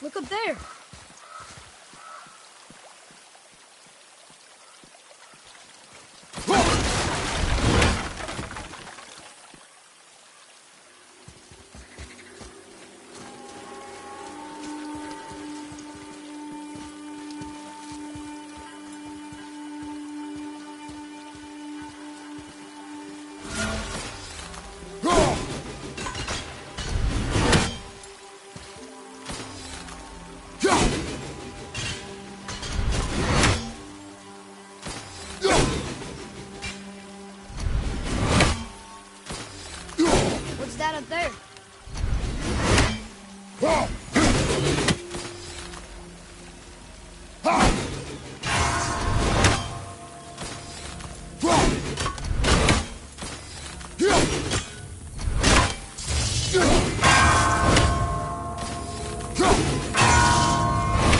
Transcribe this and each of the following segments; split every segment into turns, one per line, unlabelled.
Look up there. What's that up there?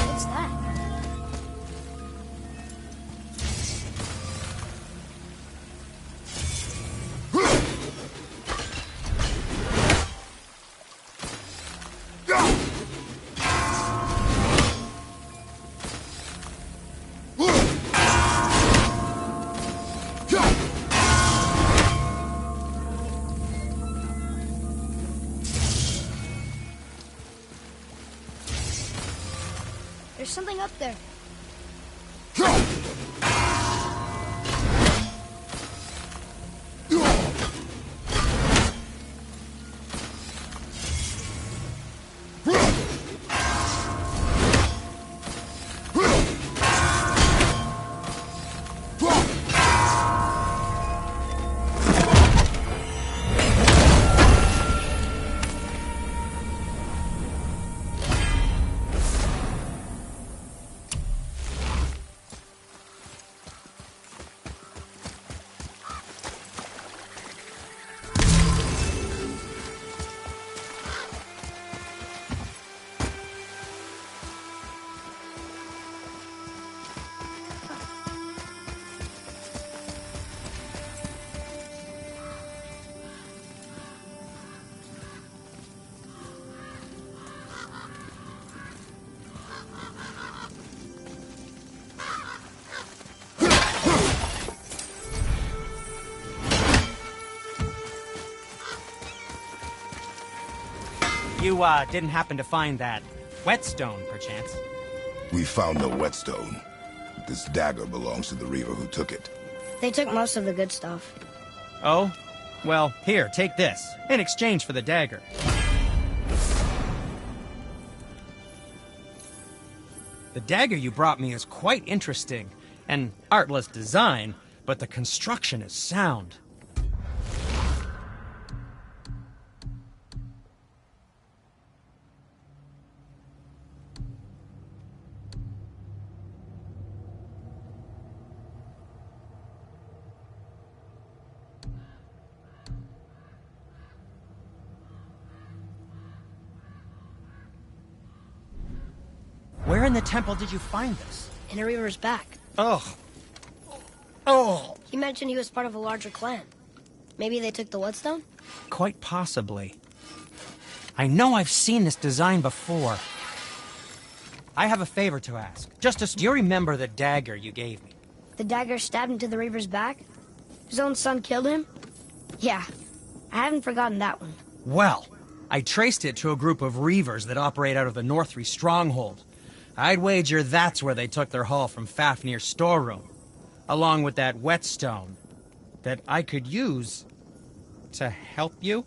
What's that? There's something up there.
You, didn't happen to find that whetstone, perchance?
We found no whetstone. This dagger belongs to the Reaver who took it.
They took most of the good stuff.
Oh? Well, here, take this, in exchange for the dagger. The dagger you brought me is quite interesting. An artless design, but the construction is sound. Where in the temple did you find this?
In a Reaver's back.
Oh. Oh.
He mentioned he was part of a larger clan. Maybe they took the whetstone?
Quite possibly. I know I've seen this design before. I have a favor to ask. Justice, do you remember the dagger you gave me?
The dagger stabbed into the Reaver's back? His own son killed him? Yeah, I haven't forgotten that one.
Well, I traced it to a group of Reavers that operate out of the Northree stronghold. I'd wager that's where they took their haul from Fafnir's storeroom, along with that whetstone that I could use to help you.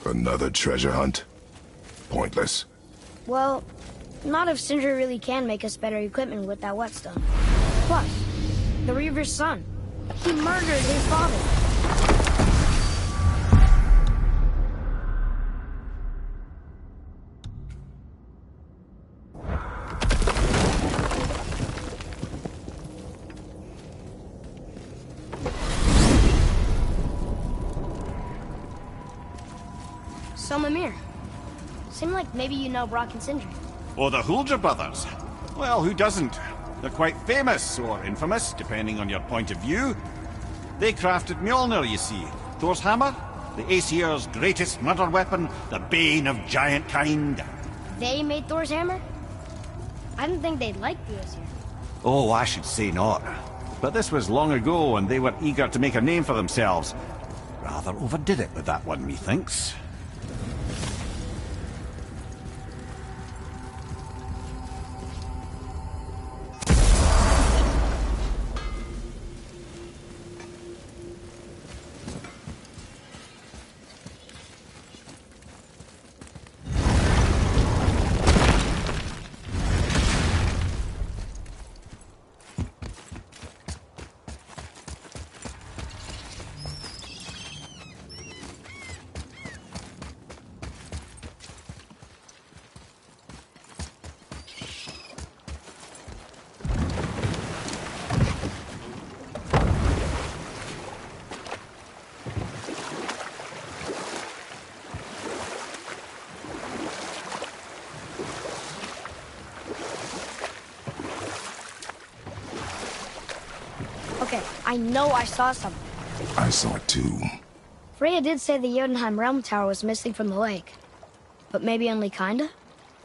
Another treasure hunt? Pointless.
Well, not if Sindri really can make us better equipment with that whetstone. Plus, the Reaver's son. He murdered his father. So, Mimir, seemed like maybe you know Brock and Sindri.
Or the Huldra brothers. Well, who doesn't? They're quite famous, or infamous, depending on your point of view. They crafted Mjolnir, you see. Thor's hammer, the Aesir's greatest murder weapon, the bane of giant kind.
They made Thor's hammer? I didn't think they'd like the Aesir.
Oh, I should say not. But this was long ago, and they were eager to make a name for themselves. Rather overdid it with that one, methinks.
Okay, I know I saw something.
I saw it too.
Freya did say the Jotunheim Realm Tower was missing from the lake. But maybe only kinda?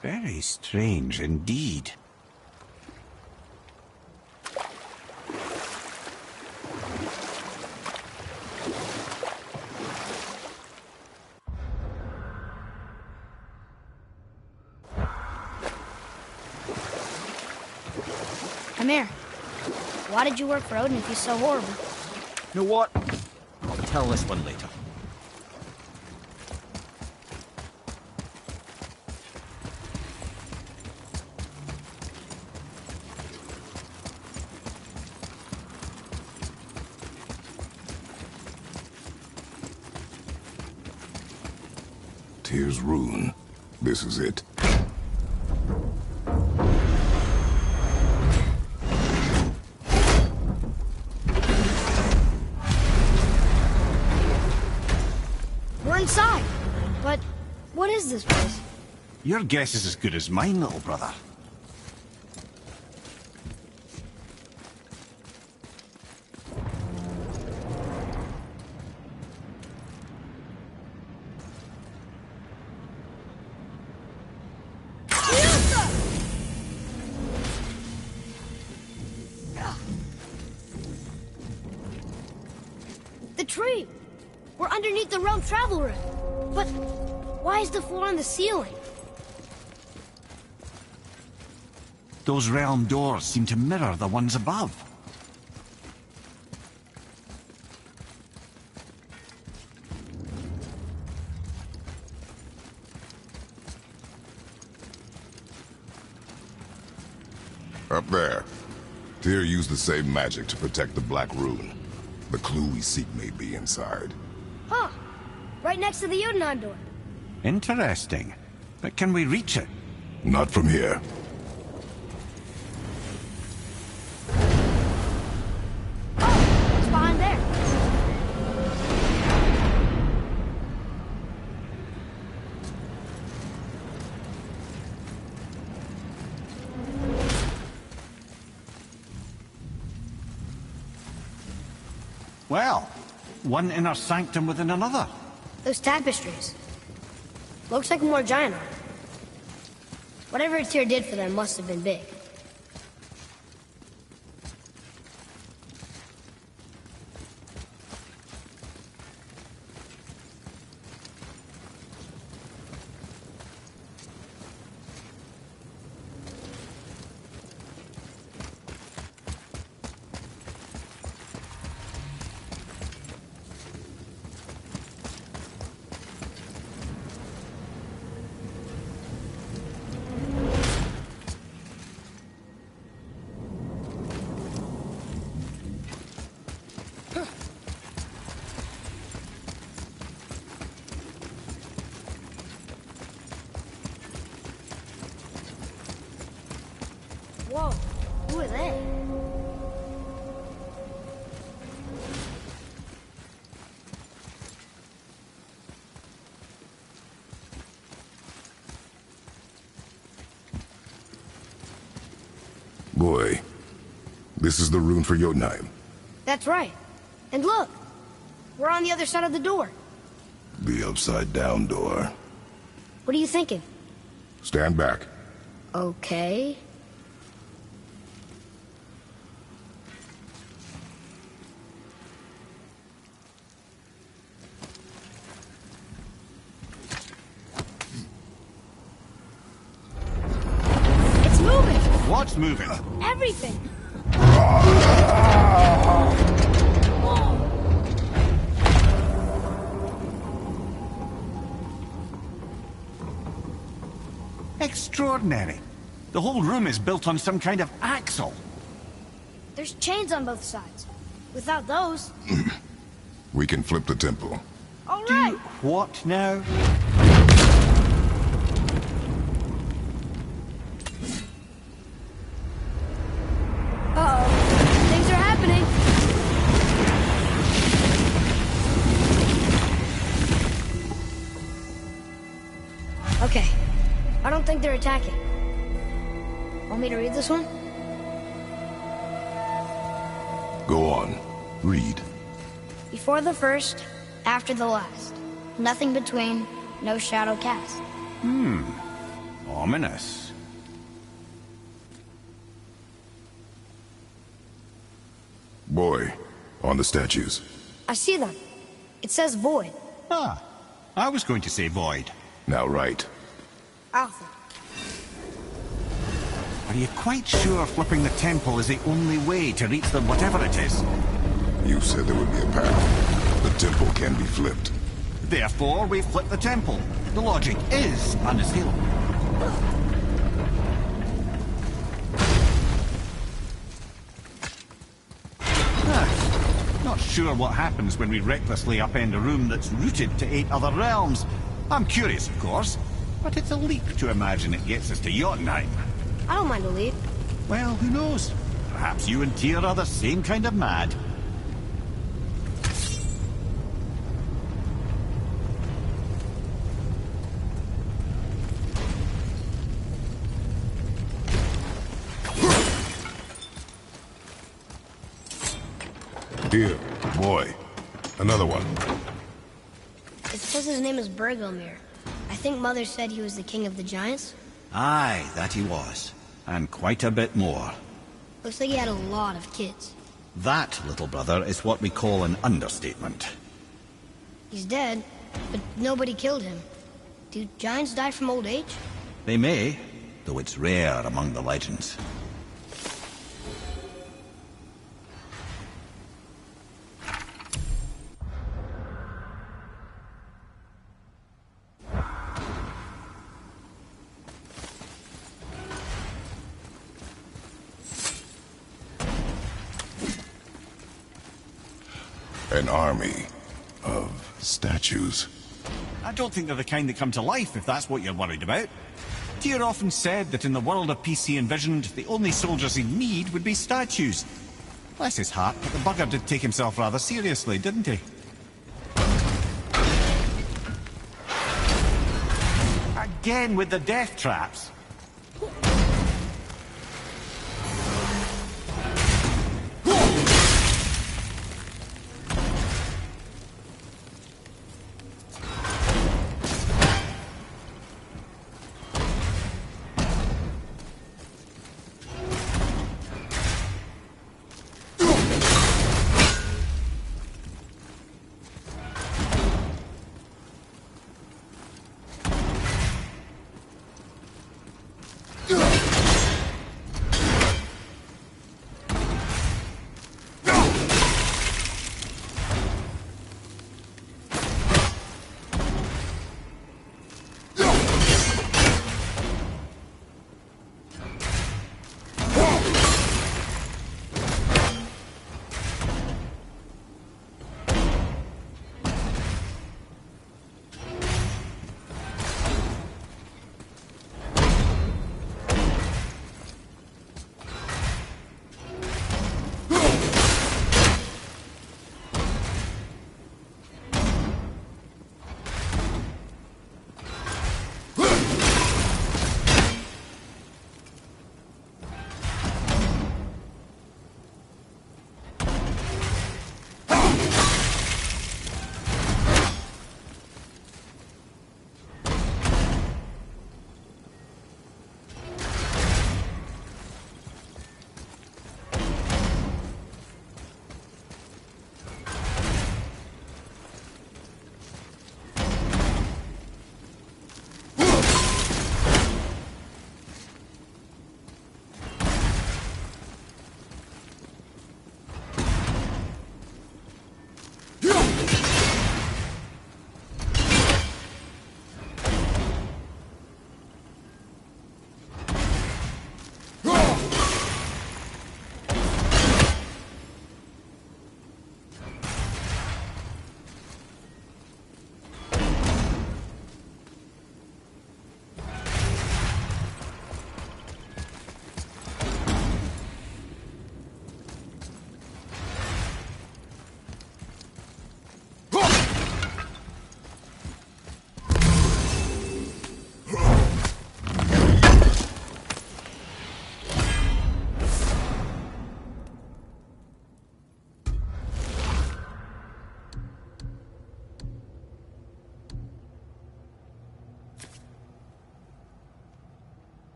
Very strange indeed.
Come here. Why did you work for Odin if he's so horrible?
You know what? I'll tell this one later.
Tyr's rune. This is it.
We're inside. But what is this place?
Your guess is as good as mine, little brother.
The tree! We're underneath the realm travel room. But why is the floor on the ceiling?
Those realm doors seem to mirror the ones above.
Up there. Tyr used the same magic to protect the Black Rune. The clue we seek may be inside.
Huh. Right next to the Jotunheim door.
Interesting. But can we reach it?
Not from here.
Oh, it's behind there.
Well, one inner sanctum within another.
Those tapestries. Looks like more giant art. Whatever Tyr did for them must have been big. Whoa, who are they?
Boy, this is the rune for Jotunheim.
That's right. And look, we're on the other side of the door.
The upside-down door.
What are you thinking?
Stand back.
Okay. It's moving!
What's moving?
Everything!
Extraordinary. The whole room is built on some kind of axle.
There's chains on both sides. Without those...
We can flip the temple.
All right!
What now?
Uh-oh. Things are happening. Okay. I don't think they're attacking. Want me to read this one?
Go on. Read.
Before the first, after the last. Nothing between, no shadow cast.
Ominous.
Boy, on the statues.
I see them. It says void.
Ah, I was going to say void.
Now right.
Alpha.
Are you quite sure flipping the temple is the only way to reach them, whatever it is?
You said there would be a path. The temple can be flipped.
Therefore, we flip the temple. The logic is unassailable. Not sure what happens when we recklessly upend a room that's rooted to 8 other realms. I'm curious, of course, but it's a leap to imagine it gets us to Jotunheim.
I don't mind a leap.
Well, who knows? Perhaps you and Tyr are the same kind of mad.
Here, boy. Another one.
It says his name is Bergelmir. I think Mother said he was the king of the giants.
Aye, that he was. And quite a bit more.
Looks like he had a lot of kids.
That, little brother, is what we call an understatement.
He's dead, but nobody killed him. Do giants die from old age?
They may, though it's rare among the legends.
An army of statues.
I don't think they're the kind that come to life, if that's what you're worried about. Tyr often said that in the world of peace he envisioned, the only soldiers he'd need would be statues. Bless his heart, but the bugger did take himself rather seriously, didn't he? Again with the death traps.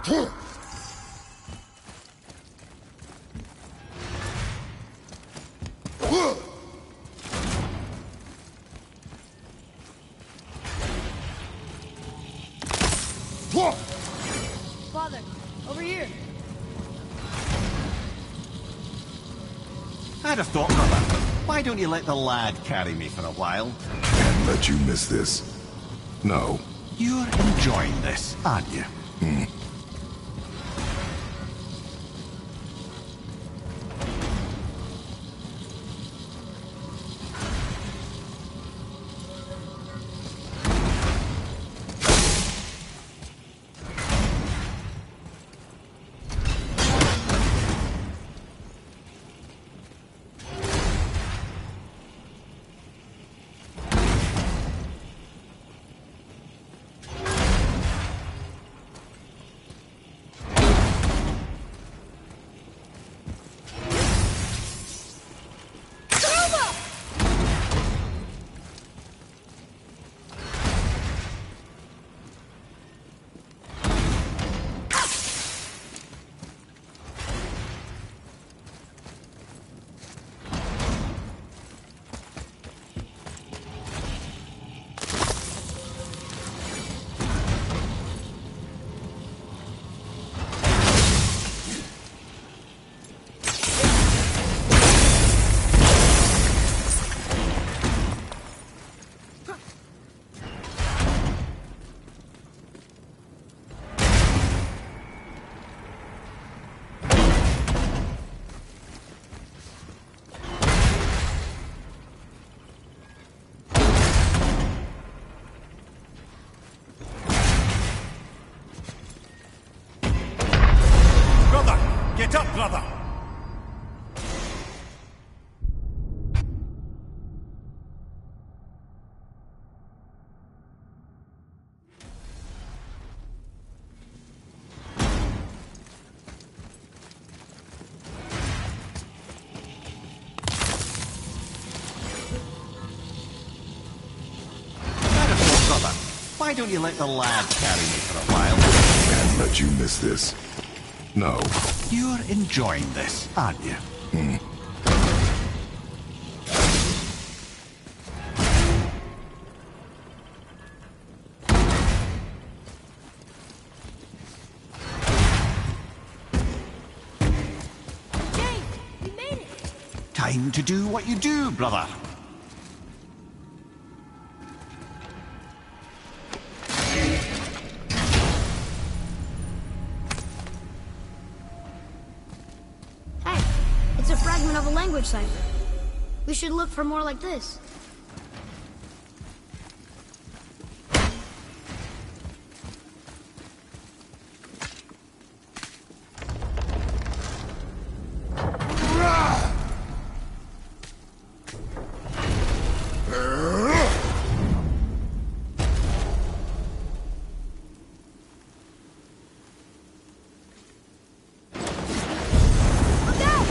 Father, over here.
I'd have thought, brother. Why don't you let the lad carry me for a while?
Can't let you miss this. No.
You're enjoying this, aren't you? Get up, brother! Why don't you let the lad carry me for a while?
Can't let you miss this. No.
You're enjoying this, aren't you?
James, we made it!
Time to do what you do, brother.
Hey, it's a fragment of a language cipher. We should look for more like this. Look out!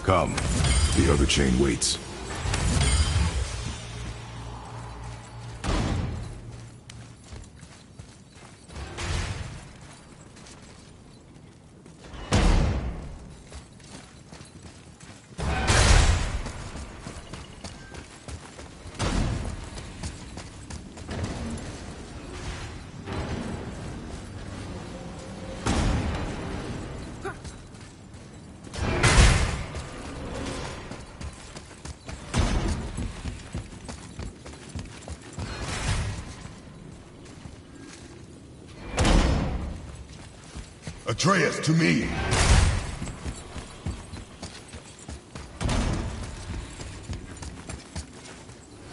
Come. The other chain waits. Atreus, to me!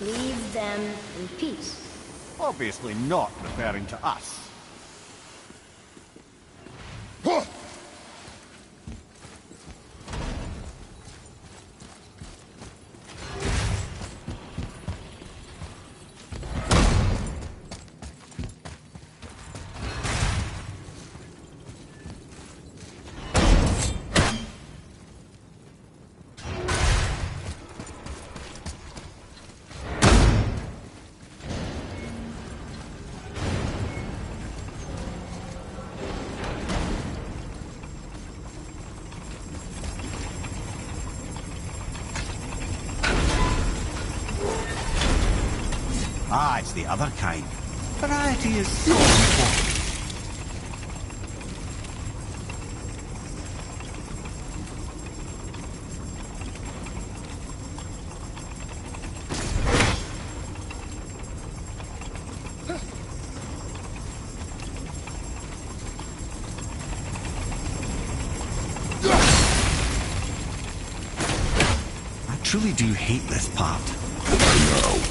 Leave them in peace.
Obviously not referring to us. Ah, it's the other kind. Variety is so important. I truly do hate this part.
I know.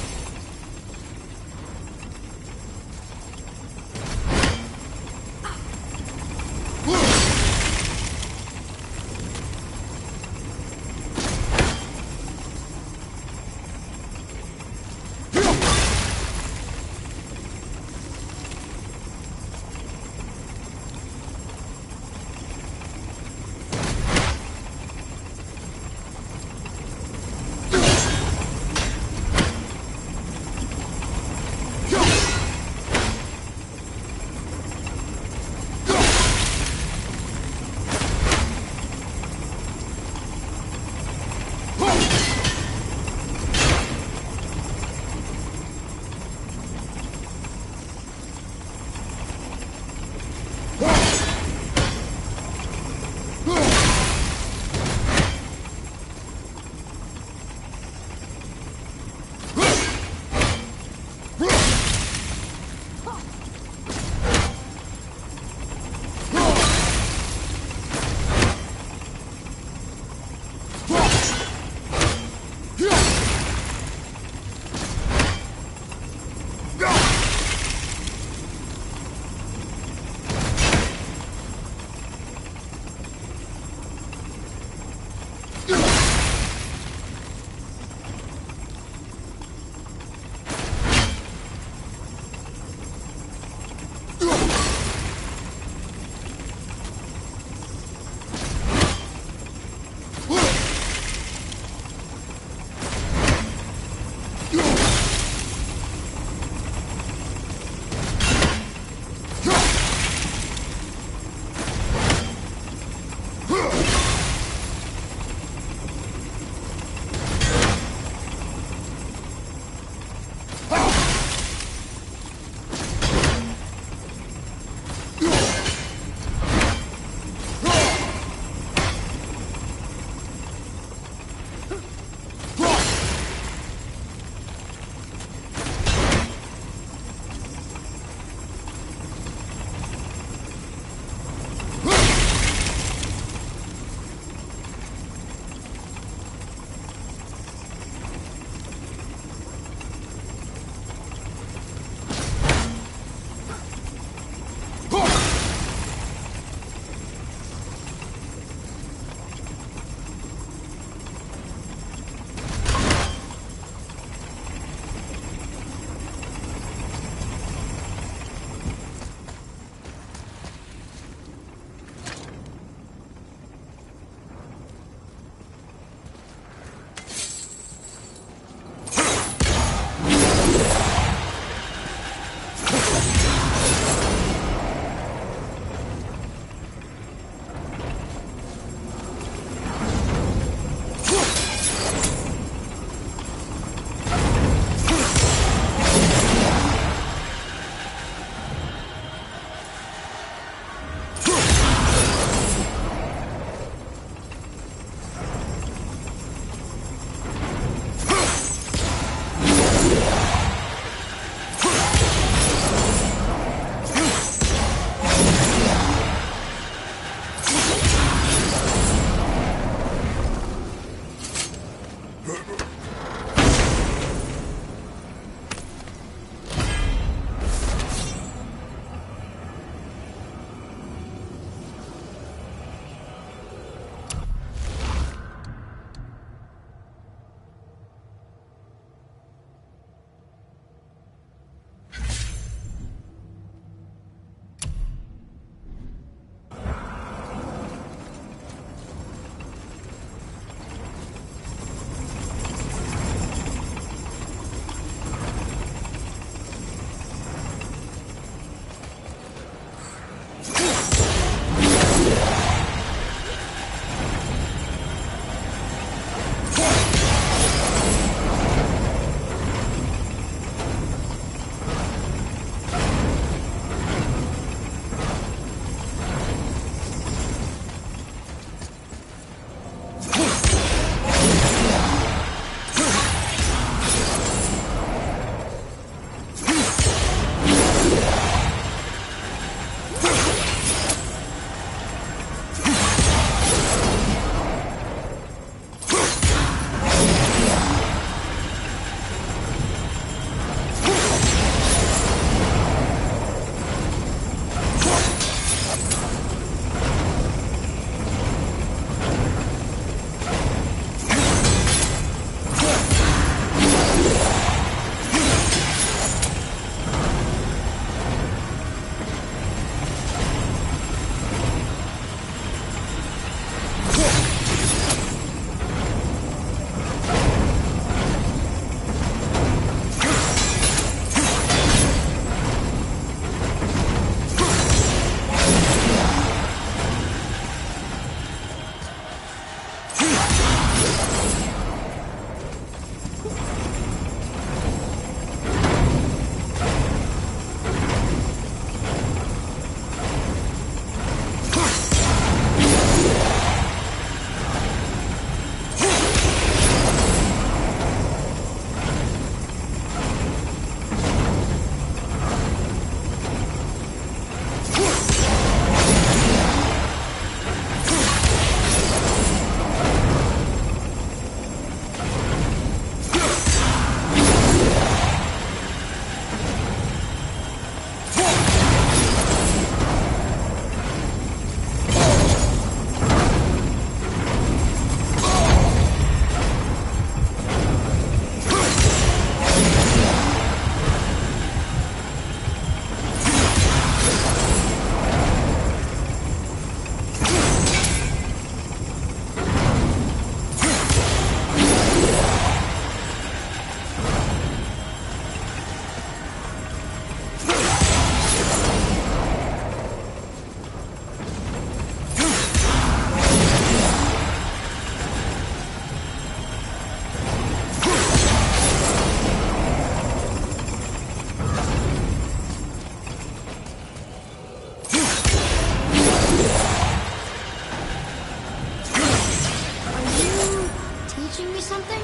teaching me something?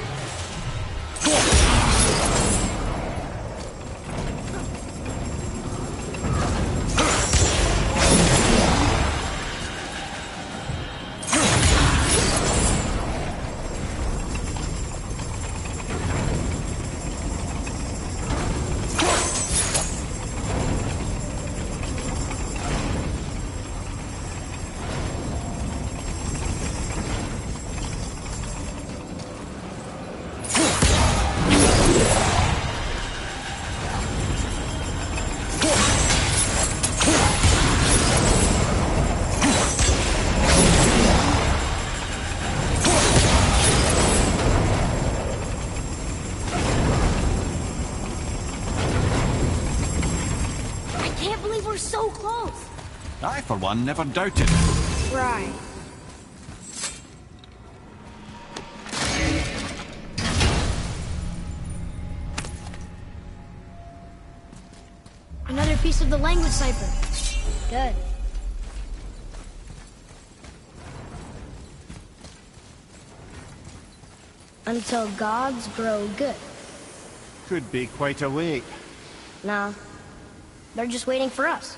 We're so close.
I, for one, never doubted.
Right. Another piece of the language cipher. Good. Until gods grow good.
Could be quite a wait.
Nah. They're just waiting for us.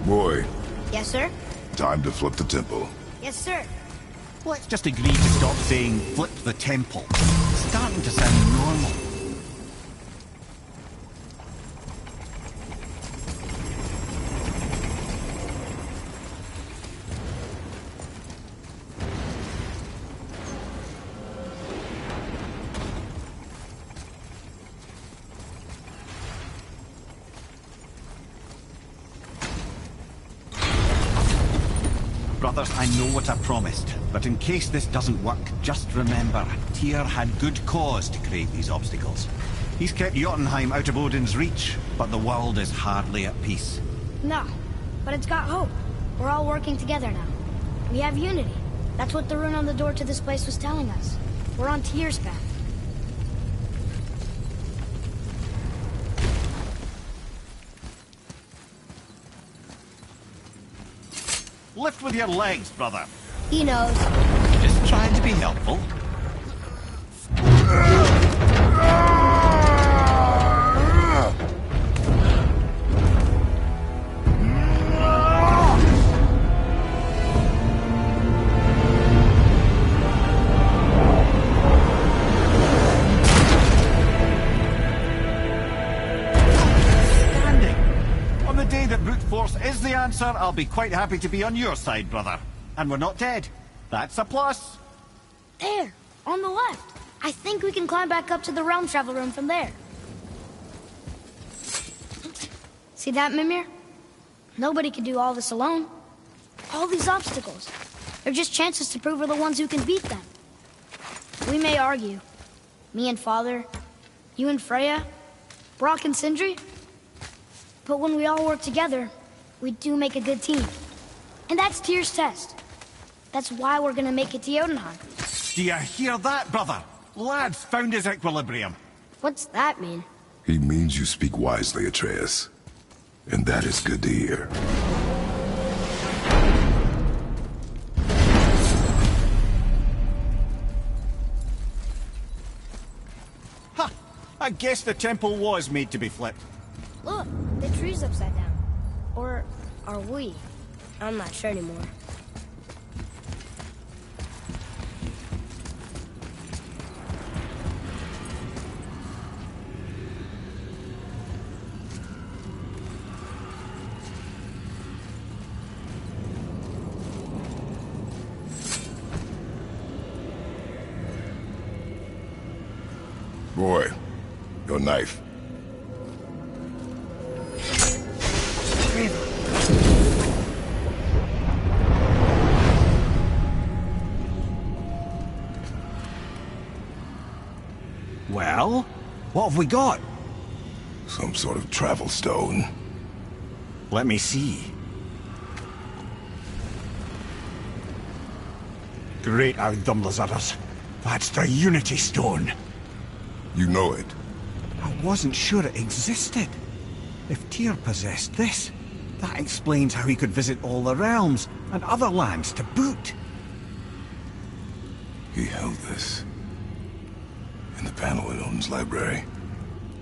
Boy,
Yes, sir?
time to flip the temple.
Yes, sir.
Let's just agree to stop saying flip the temple. It's starting to sound normal. Brothers, I know what I promised, but in case this doesn't work, just remember, Tyr had good cause to create these obstacles. He's kept Jotunheim out of Odin's reach, but the world is hardly at peace.
No, but it's got hope. We're all working together now. We have unity. That's what the rune on the door to this place was telling us. We're on Tyr's path.
Lift with your legs, brother.
He knows.
Just trying to be helpful. The answer, I'll be quite happy to be on your side, brother. And we're not dead. That's a plus.
There, on the left. I think we can climb back up to the realm travel room from there. See that, Mimir? Nobody can do all this alone. All these obstacles. They're just chances to prove we're the ones who can beat them. We may argue. Me and Father, you and Freya, Brock and Sindri. But when we all work together, we do make a good team. And that's Tyr's test. That's why we're gonna make it to Jotunheim.
Do you hear that, brother? Lad's found his equilibrium.
What's that mean?
He means you speak wisely, Atreus. And that is good to hear.
Ha! I guess the temple was made to be flipped.
Look, the tree's upside down. Or are we? I'm not sure anymore.
Boy, your knife.
Well, what have we got?
Some sort of travel stone.
Let me see. Great Outdumblers. That's the Unity Stone.
You know it.
I wasn't sure it existed. If Tyr possessed this, that explains how he could visit all the realms and other lands to boot.
He held this in the panel in Odin's library.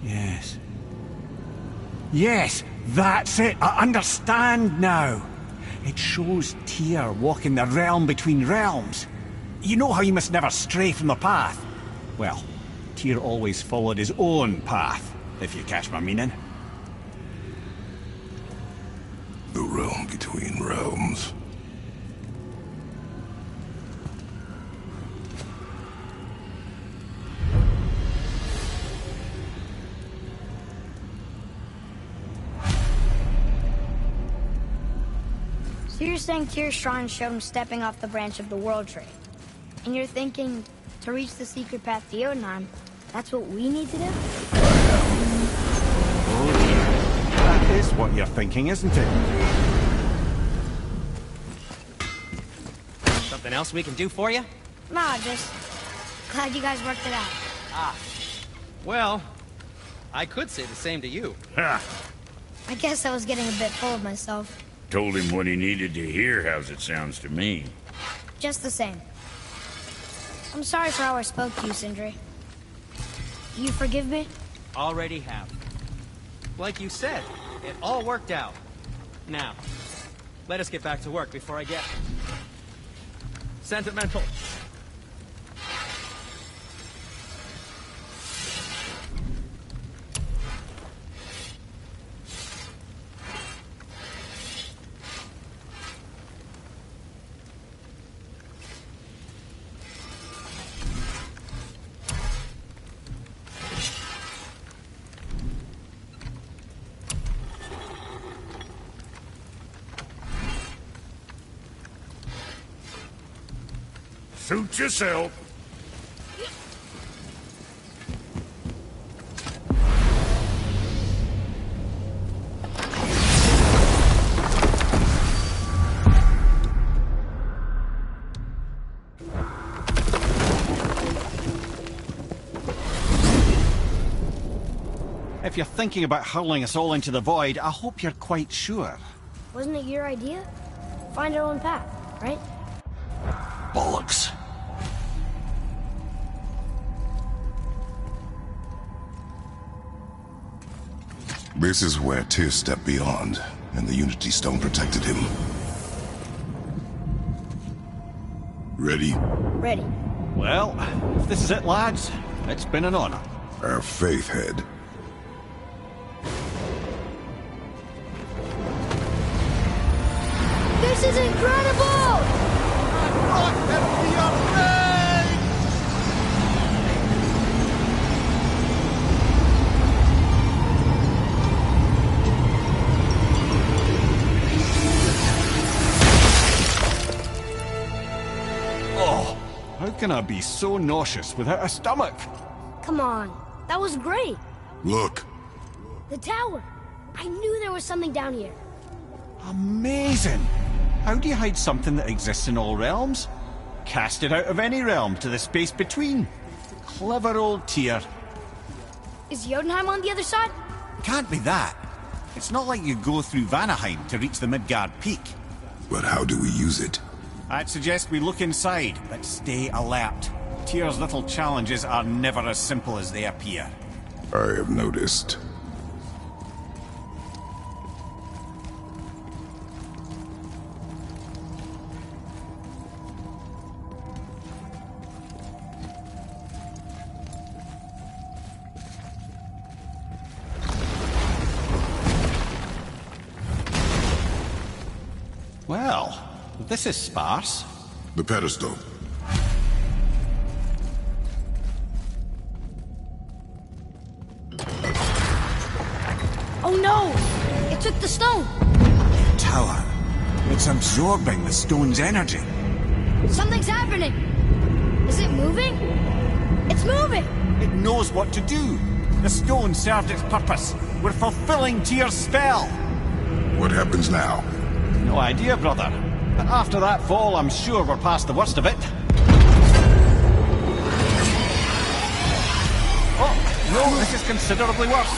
Yes. Yes, that's it. I understand now. It shows Tyr walking the realm between realms. You know how you must never stray from the path? Well, Tyr always followed his own path, if you catch my meaning.
The realm between realms.
So you're saying Tyr's shrine showed him stepping off the branch of the World Tree. And you're thinking, to reach the secret path to Jotunheim, that's what we need to do?
Oh dear. That is what you're thinking, isn't it?
Something else we can do for you?
Nah, just glad you guys worked it out.
Ah. Well, I could say the same to you.
Ha!
I guess I was getting a bit full of myself.
Told him what he needed to hear, how's it sounds to me.
Just the same. I'm sorry for how I spoke to you, Sindri. You forgive me?
Already have. Like you said, it all worked out. Now, let us get back to work before I get sentimental.
Suit yourself.
If you're thinking about hurling us all into the void, I hope you're quite sure.
Wasn't it your idea? Find our own path, right?
Bollocks.
This is where Tyr stepped beyond, and the Unity Stone protected him. Ready?
Ready.
Well, if this is it, lads, it's been an honor.
Our faith head.
This is incredible!
Oh, how can I be so nauseous without a stomach?
Come on, that was great.
Look.
The tower. I knew there was something down here.
Amazing! How do you hide something that exists in all realms? Cast it out of any realm to the space between. Clever old Tyr.
Is Jotunheim on the other side?
Can't be that. It's not like you go through Vanaheim to reach the Midgard Peak.
But how do we use it?
I'd suggest we look inside, but stay alert. Tyr's little challenges are never as simple as they appear.
I have noticed.
Well, this is sparse.
The pedestal.
Oh no! It took the stone!
Tower. It's absorbing the stone's energy.
Something's happening! Is it moving? It's moving!
It knows what to do. The stone served its purpose. We're fulfilling Tyr's spell.
What happens now?
No idea, brother. But after that fall, I'm sure we're past the worst of it. Oh, no, this is considerably worse.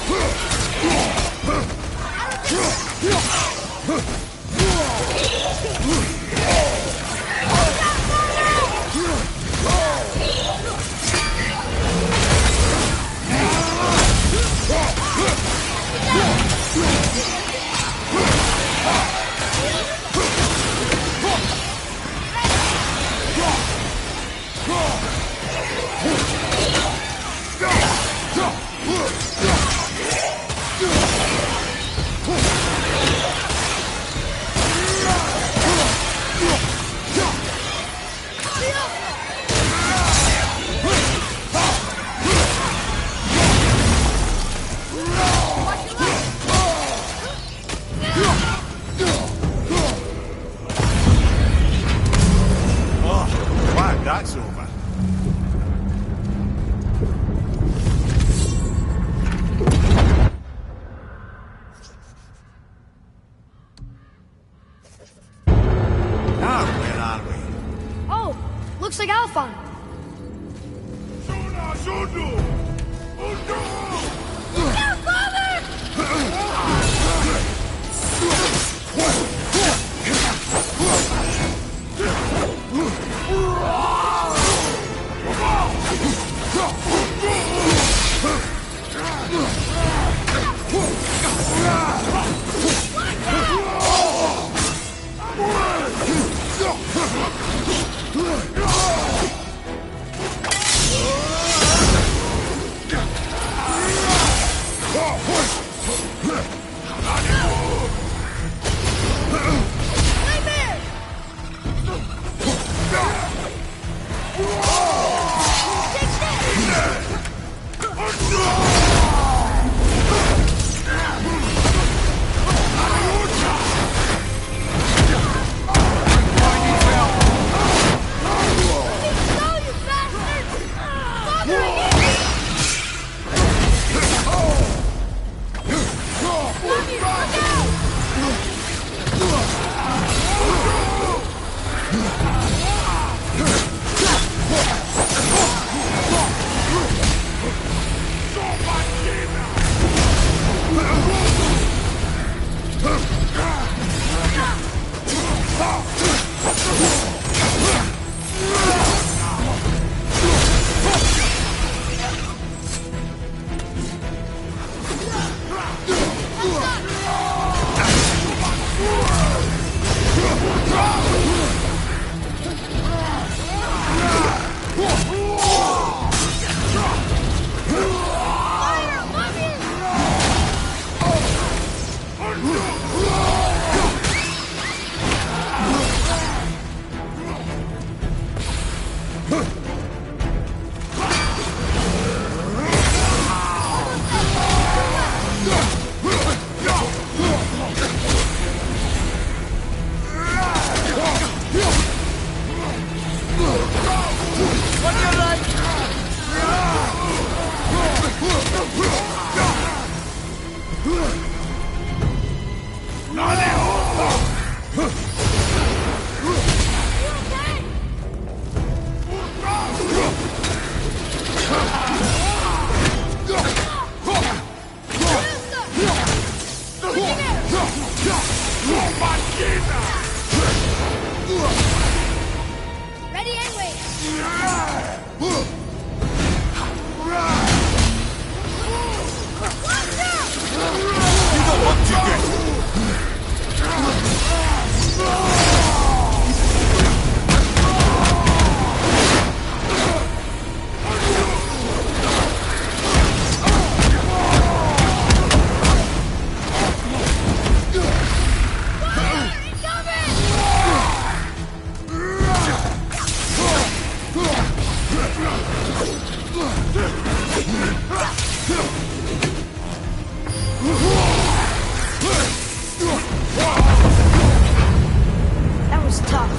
That was tough.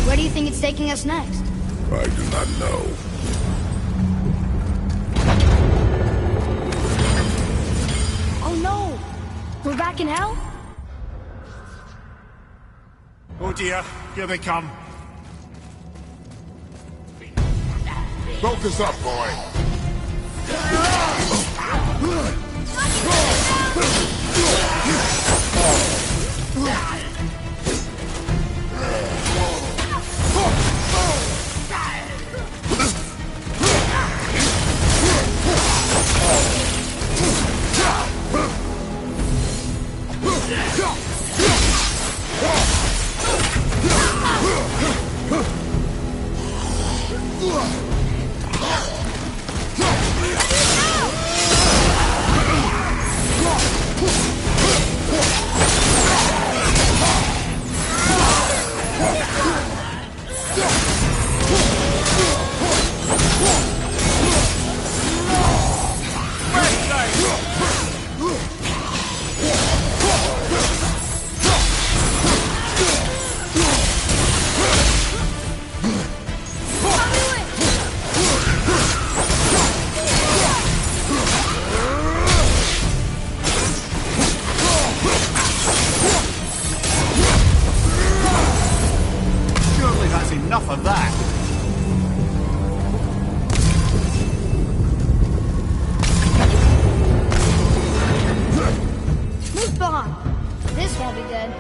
Where do you think it's taking us next?
I do not know.
Oh no! We're back in hell?
Oh dear, here they come.
Focus up, boy.
Surely that's enough of that.
Move bomb! This won't be good.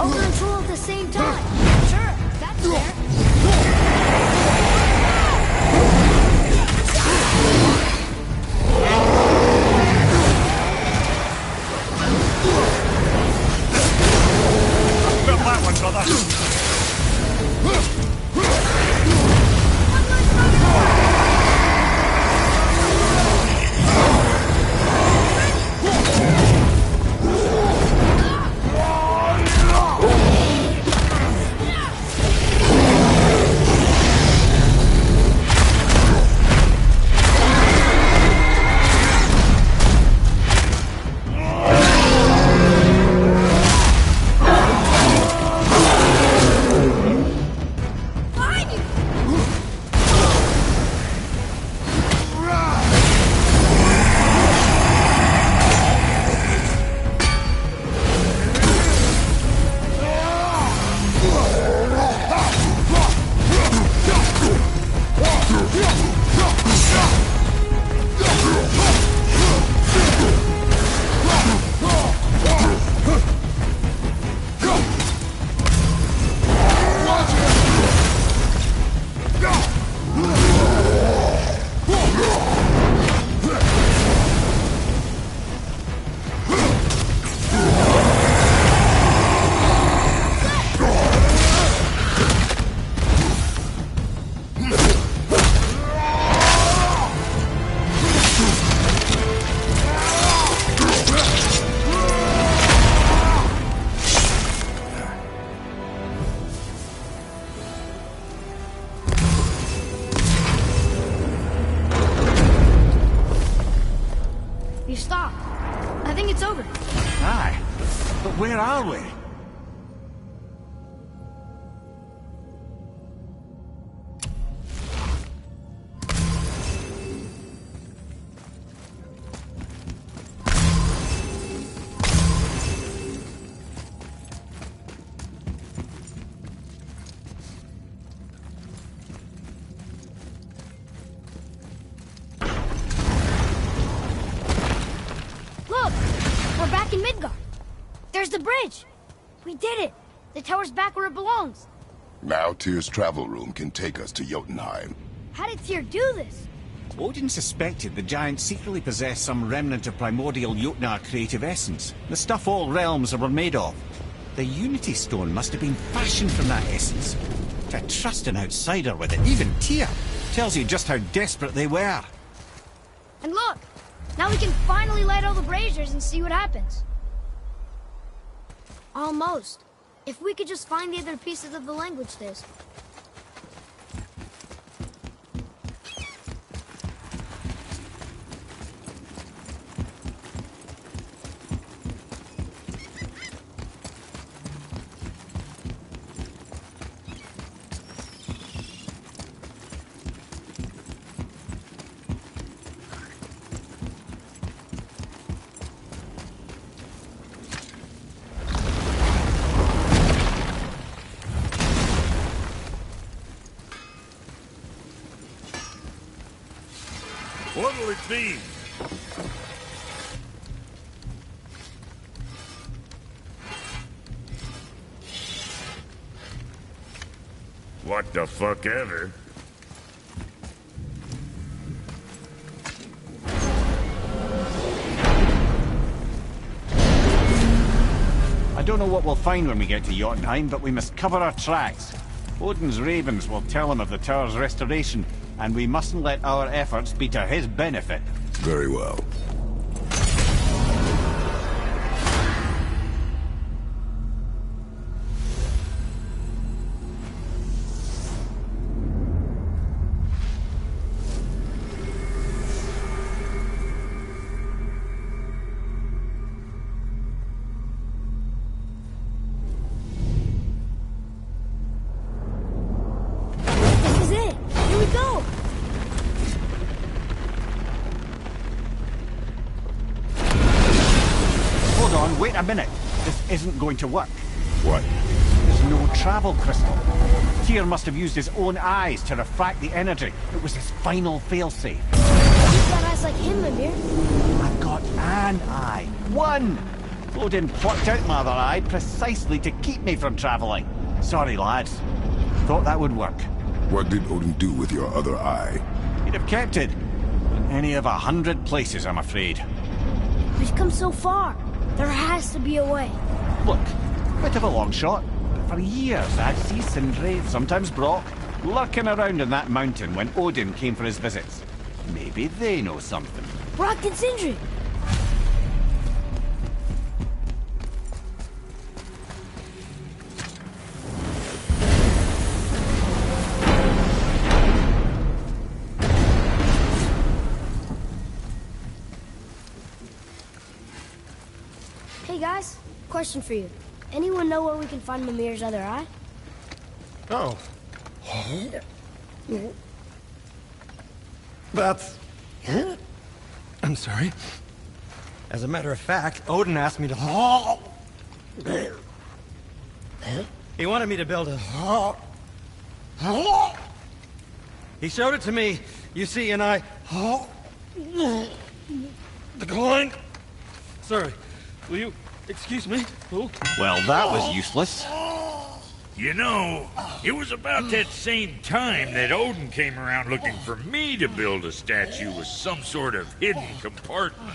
Over and through at the same time. Sure, that's fair.
Feel that one, brother.
You stopped. I think it's over.
Aye. But where are we?
Look! We're back in Midgard. There's the bridge. We did it. The tower's back where it belongs.
Now Tyr's travel room can take us to Jotunheim.
How did Tyr do this?
Odin suspected the giants secretly possessed some remnant of primordial Jotnar creative essence, the stuff all realms were made of. The Unity Stone must have been fashioned from that essence. To trust an outsider with it, even Tyr, tells you just how desperate they were.
And look! Now we can finally light all the braziers and see what happens. Almost. If we could just find the other pieces of the language this.
What'll it be? What the fuck ever?
I don't know what we'll find when we get to Jotunheim, but we must cover our tracks. Odin's ravens will tell him of the tower's restoration, and we mustn't let our efforts be to his benefit.
Very well.
This is it! Here we go!
Hold on, wait a minute. This isn't going to work.
What?
There's no travel crystal. Tyr must have used his own eyes to refract the energy. It was his final failsafe.
You've got eyes like him, Mimir.
I've got an eye. One! Odin plucked out my other eye precisely to keep me from traveling. Sorry, lads. Thought that would work.
What did Odin do with your other eye?
He'd have kept it. In any of 100 places, I'm afraid.
We've come so far. There has to be a way.
Look, bit of a long shot, but for years I'd see Sindri, sometimes Brock, lurking around in that mountain when Odin came for his visits. Maybe they know something.
Brock and Sindri! Hey guys, question for you. Anyone know where we can find Mimir's other eye?
Oh. That's... I'm sorry. As a matter of fact, Odin asked me to... He wanted me to build a... He showed it to me, you see, and I... Declined. Sorry. Will you excuse me? Oh.
Well, that was useless.
You know, it was about that same time that Odin came around looking for me to build a statue with some sort of hidden compartment.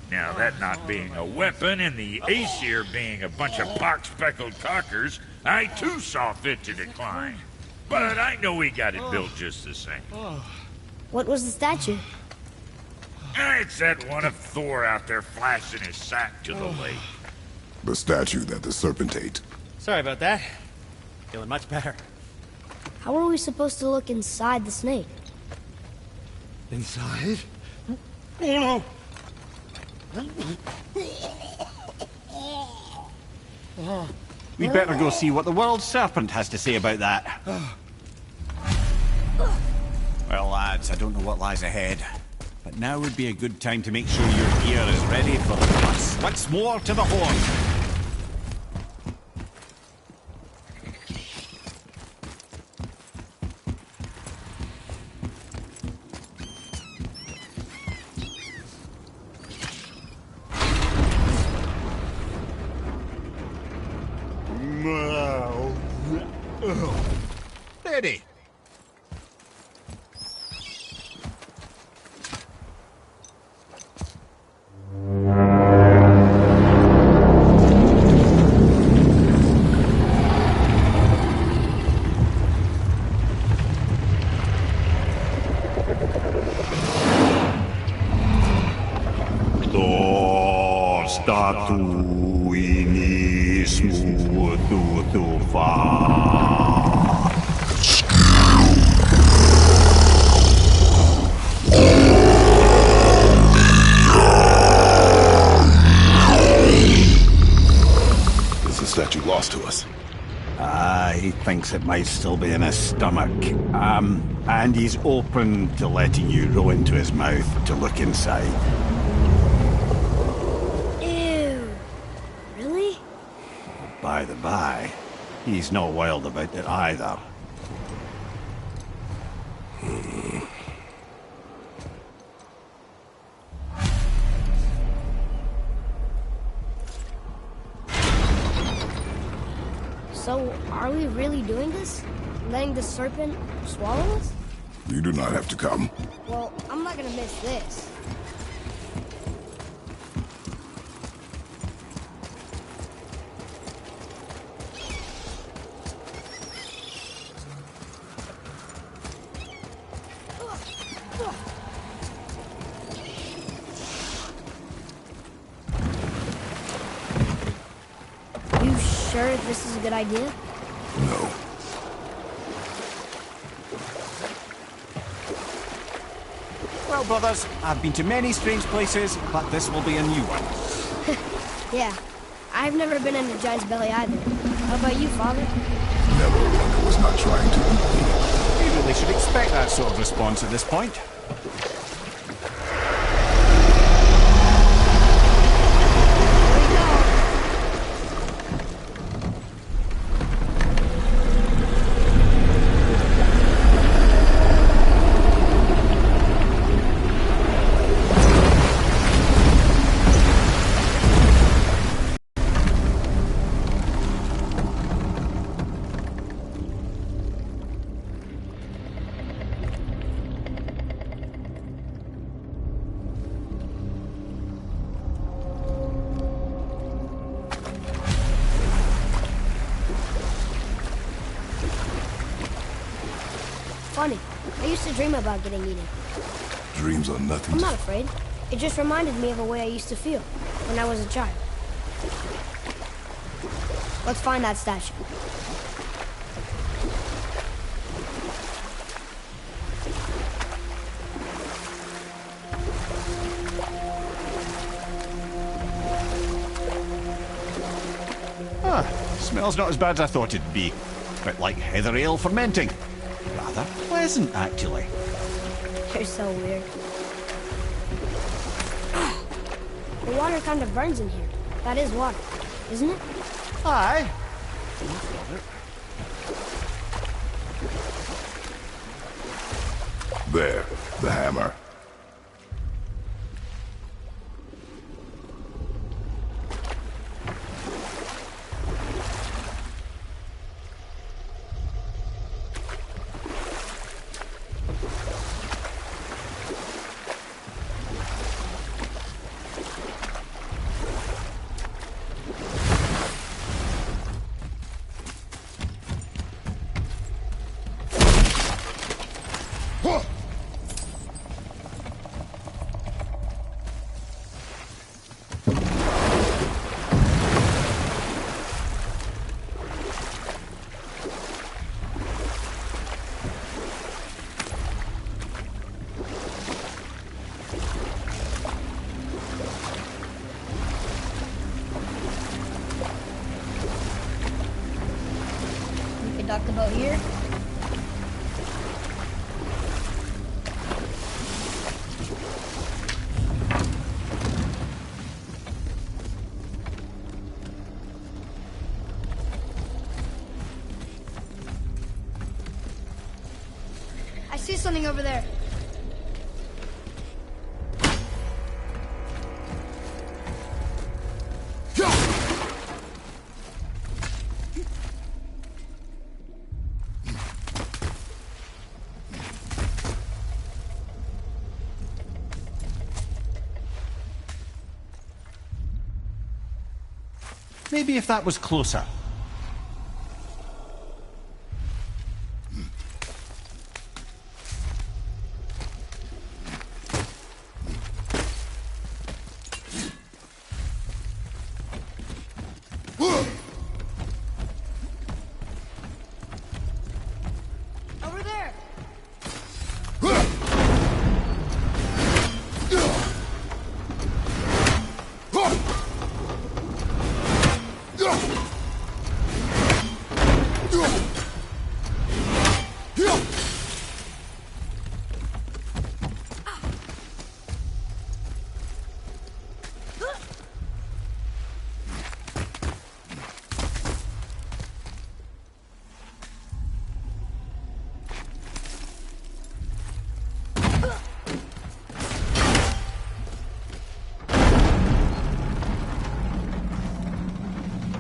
Now, that not being a weapon and the Aesir being a bunch of pock-speckled cockers, I too saw fit to decline. But I know we got it built just the same.
What was the statue?
It's that one of Thor out there flashing his sack to the lake.
The statue that the serpent ate.
Sorry about that. Feeling much better.
How are we supposed to look inside the snake?
Inside? Oh no!
We'd better go see what the world serpent has to say about that. Well, lads, I don't know what lies ahead, but now would be a good time to make sure your gear is ready for the bus. Once more to the horn. Ready.
Statu inis mutu fa.
Is the statue lost to us?
He thinks it might still be in his stomach. And he's open to letting you roll into his mouth to look inside.
Ew. Really?
By the by, he's not wild about it either.
So, are we really doing this? Letting the serpent swallow us?
You do not have to come.
Well, I'm not gonna miss this. You sure this is a good idea?
No.
Well, brothers, I've been to many strange places, but this will be a new one.
Yeah. I've never been in a giant's belly either. How about you, Father?
Never. I was not trying to eat me.
You really should expect that sort of response at this point.
Funny. I used to dream about getting eaten.
Dreams are nothing
I'm
to...
not afraid. It just reminded me of a way I used to feel when I was a child. Let's find that statue.
Smells not as bad as I thought it'd be. Bit like heather ale fermenting. Rather pleasant, actually.
You're so weird. The water kind of burns in here. That is water, isn't it?
Aye.
There. The hammer.
We can dock the boat here. I see something over there.
Maybe if that was closer.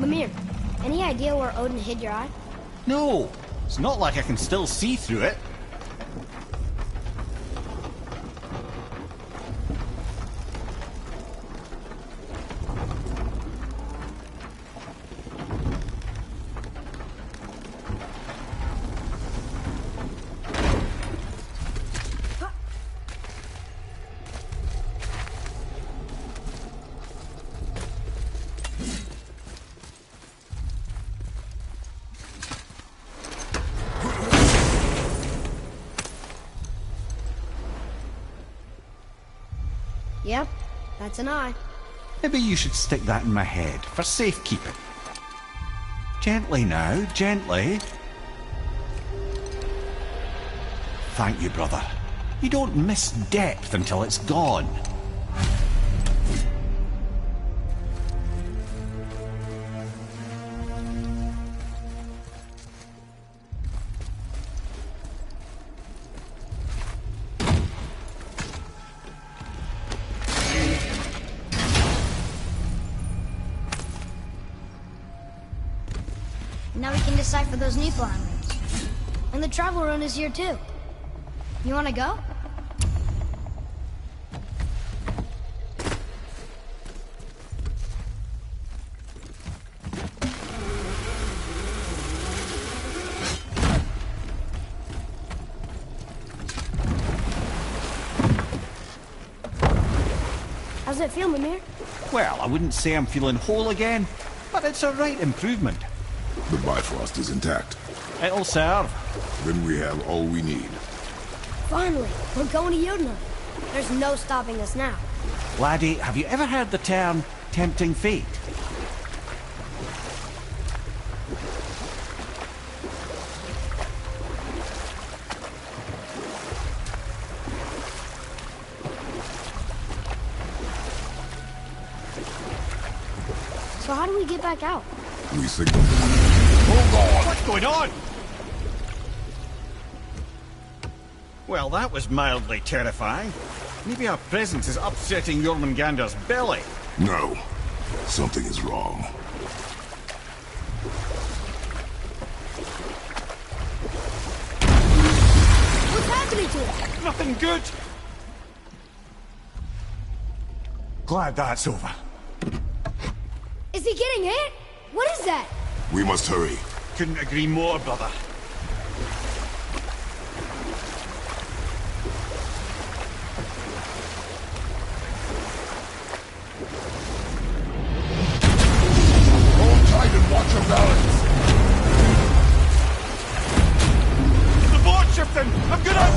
Mimir, any idea where Odin hid your eye?
No, it's not like I can still see through it.
Yep, that's an eye.
Maybe you should stick that in my head for safekeeping. Gently now, gently. Thank you, brother. You don't miss depth until it's gone.
Now we can decipher those Niflheim runes. And the travel rune is here too. You wanna go? How's it feel, Mimir?
Well, I wouldn't say I'm feeling whole again, but it's a right improvement.
The Bifrost is intact.
It'll serve.
Then we have all we need.
Finally, we're going to Jotunheim. There's no stopping us now.
Laddie, have you ever heard the term tempting fate?
So how do we get back out?
We signal. Hold on!
What's going on? Well, that was mildly terrifying. Maybe our presence is upsetting Jormungandr's belly.
No. Something is wrong.
What's happening to it?
Nothing good. Glad that's over.
Is he getting hit? What is that?
We must hurry.
Couldn't agree more, brother.
Hold tight and watch your balance.
The boat shifting! I'm gonna...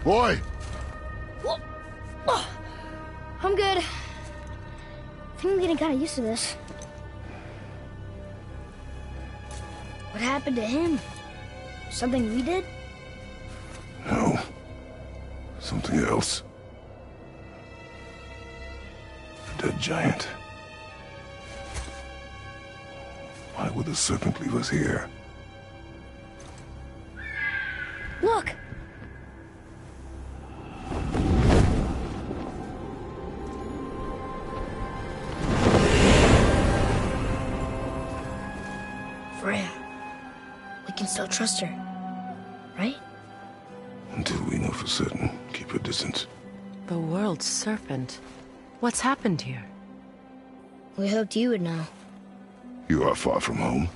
Boy!
I'm good. I think I'm getting kind of used to this. What happened to him? Something we did?
No. Something else. Dead giant. Why would the serpent leave us here?
Look! Freya. We can still trust her, right?
Until we know for certain, keep her distance.
The world's serpent. What's happened here?
We hoped you would know.
You are far from home.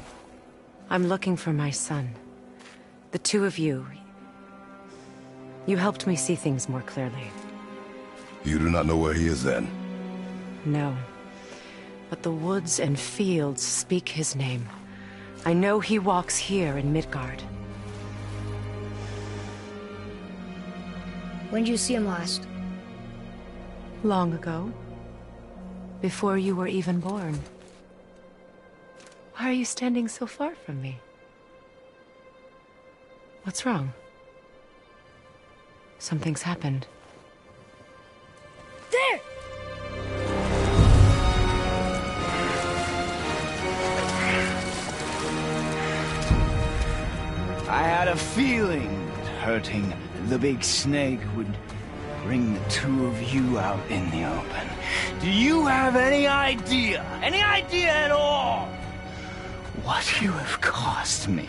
I'm looking for my son. The two of you. You helped me see things more clearly.
You do not know where he is then?
No. But the woods and fields speak his name. I know he walks here in Midgard.
When did you see him last?
Long ago. Before you were even born. Why are you standing so far from me? What's wrong? Something's happened.
There!
I had a feeling that hurting the big snake would bring the two of you out in the open. Do you have any idea at all, what you have cost me?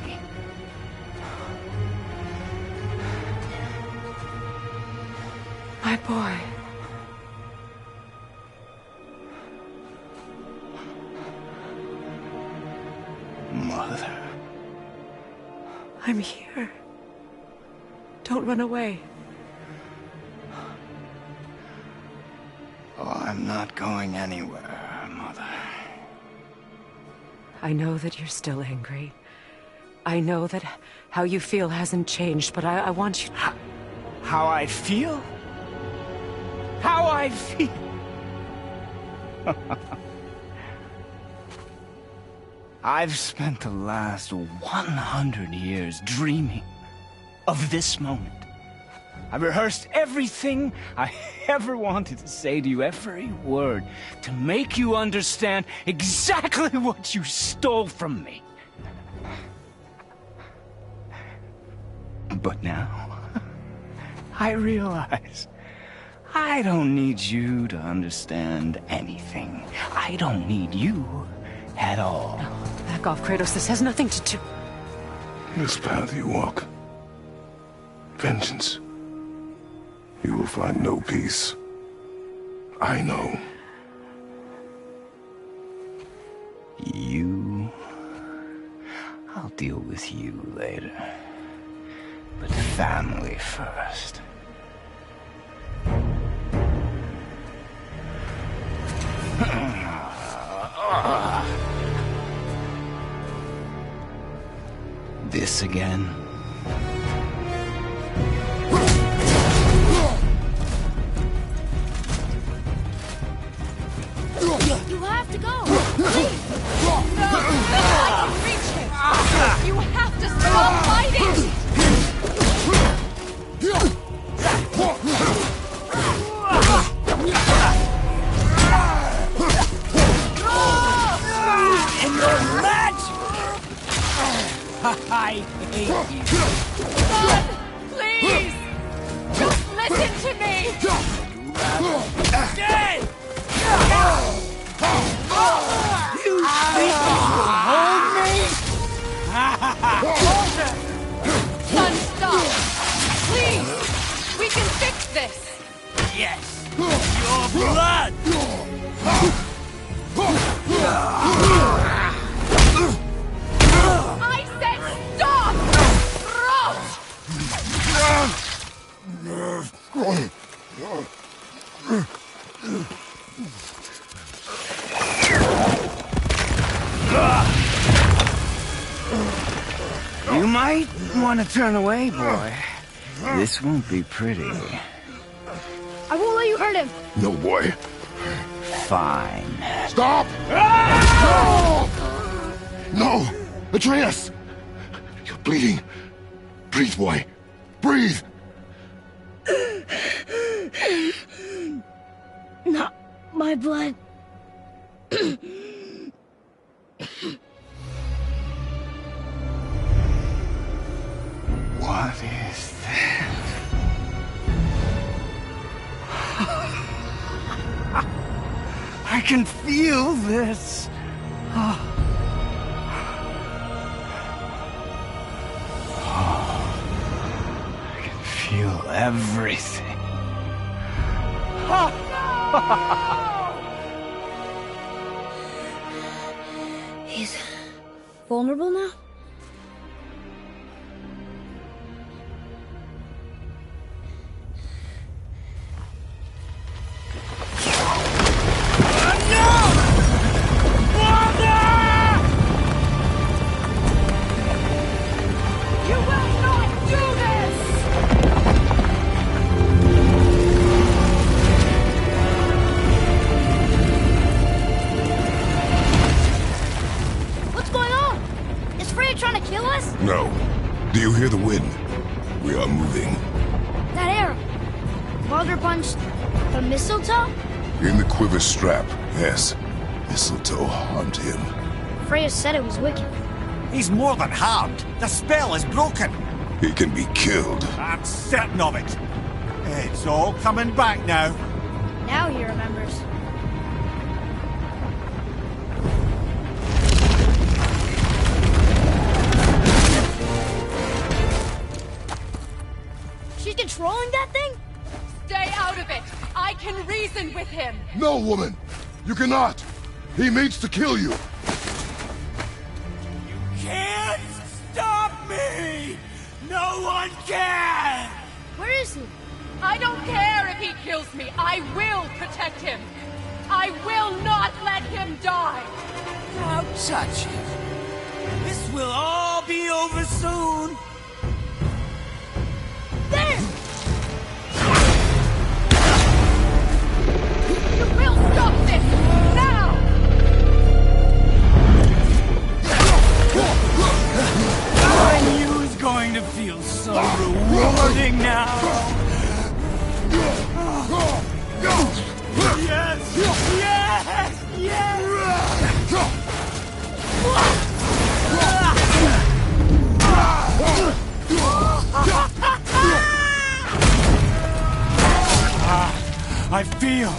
My boy.
Mother.
I'm here. Don't run away.
Oh, I'm not going anywhere, Mother.
I know that you're still angry. I know that how you feel hasn't changed, but I want you to...
How I feel? How I feel? I've spent the last 100 years dreaming of this moment. I've rehearsed everything I ever wanted to say to you, every word, to make you understand exactly what you stole from me. But now, I realize I don't need you to understand anything. I don't need you at all.
No, back off, Kratos. This has nothing to do...
This path you walk, vengeance, you will find no peace. I know.
You... I'll deal with you later. But family first. This again?
You have to go! Please!
No! I can reach him! You have to stop fighting!
And your magic! I hate you.
Son! Please! Just listen to me!
Dead! You think you can hold me?
Son, stop! Please! We can fix this!
Yes! Your blood!
I said stop!
You might want to turn away, boy. This won't be pretty.
I won't let you hurt him!
No, boy.
Fine.
Stop! No! No! Atreus! You're bleeding. Breathe, boy. Breathe!
Not my blood.
What is that? I can feel this. I can feel everything.
He's vulnerable now?
You will not do this!
What's going
Do you hear the wind? We are moving.
That arrow. Baldur punched the mistletoe?
In the quiver strap, yes. Mistletoe harmed him.
Freya said it was wicked.
He's more than harmed. The spell is broken.
He can be killed.
I'm certain of it. It's all coming back now.
Now he remembers. She's controlling that thing?
Stay out of it! I can reason with him!
No, woman! You cannot! He means to kill you!
Can't stop me! No one can!
Where is he?
I don't care if he kills me. I will protect him. I will not let him die.
Don't touch him. This will all be over soon.
There!
You will stop this now!
I knew it was going to feel so rewarding now. Yes! Yes! Yes! I feel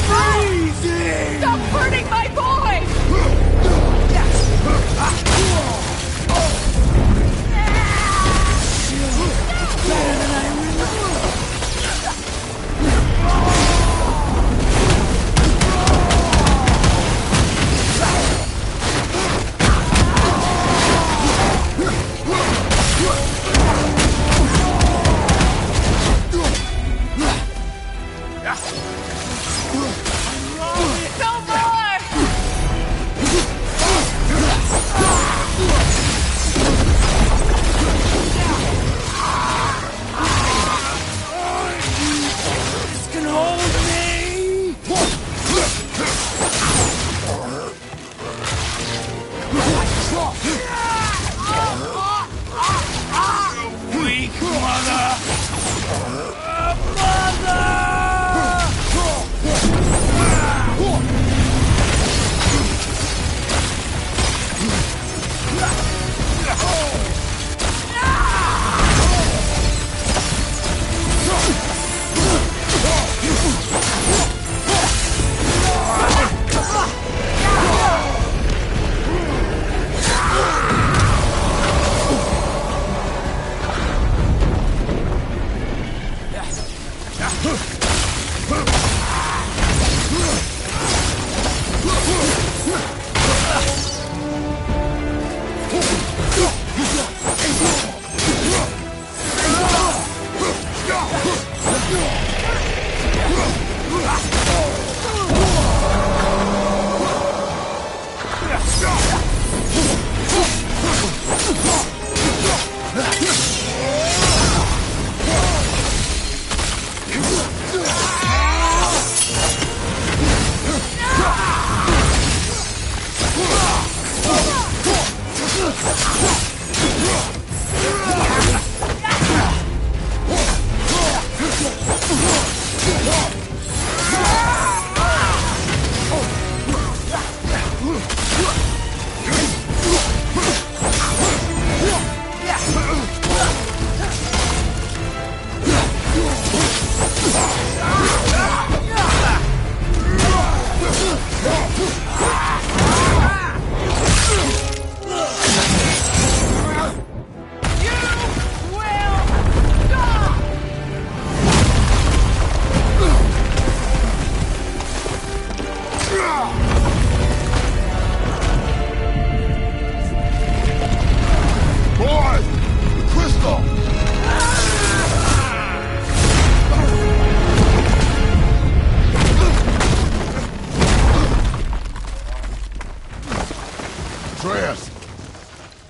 freezing!
Stop hurting my boy!
Better than I remember.
No more!
This can hold me! Weak mother!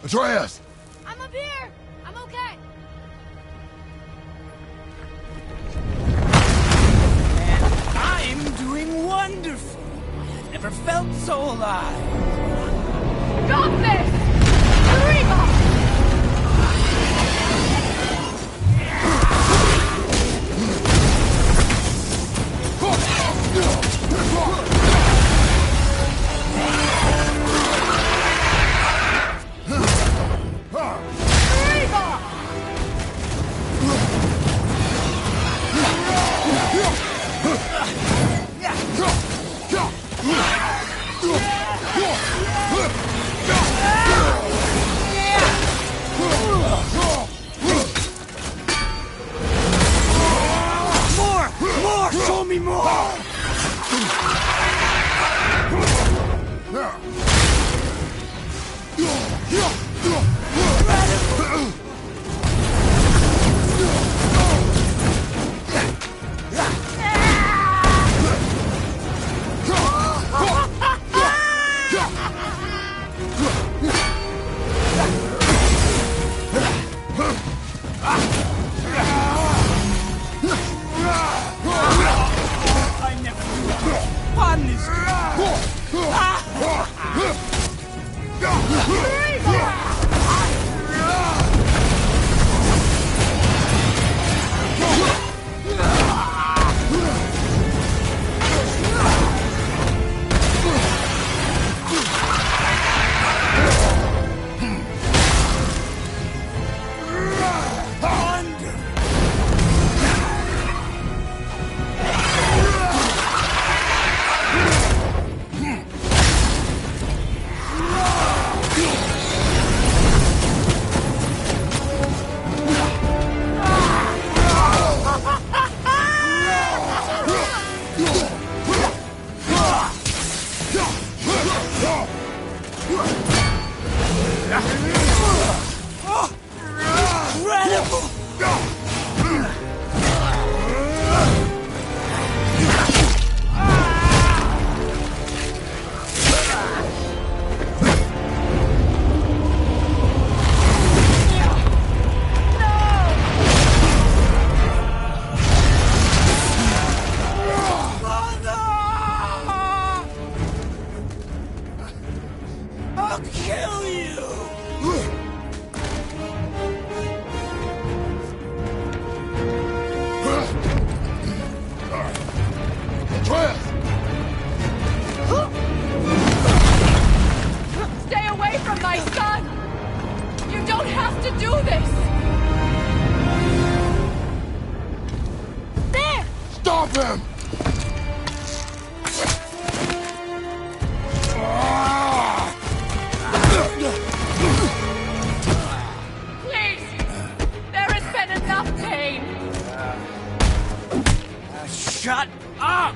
Atreus!
I'm up here! I'm okay!
And I'm doing wonderful. I've never felt so alive.
got this! Reba!
More! Show me more!
I'll kill you!
Stay away from my son! You don't have to do this!
There!
Stop him!
Please! There has been enough pain!
Shut up!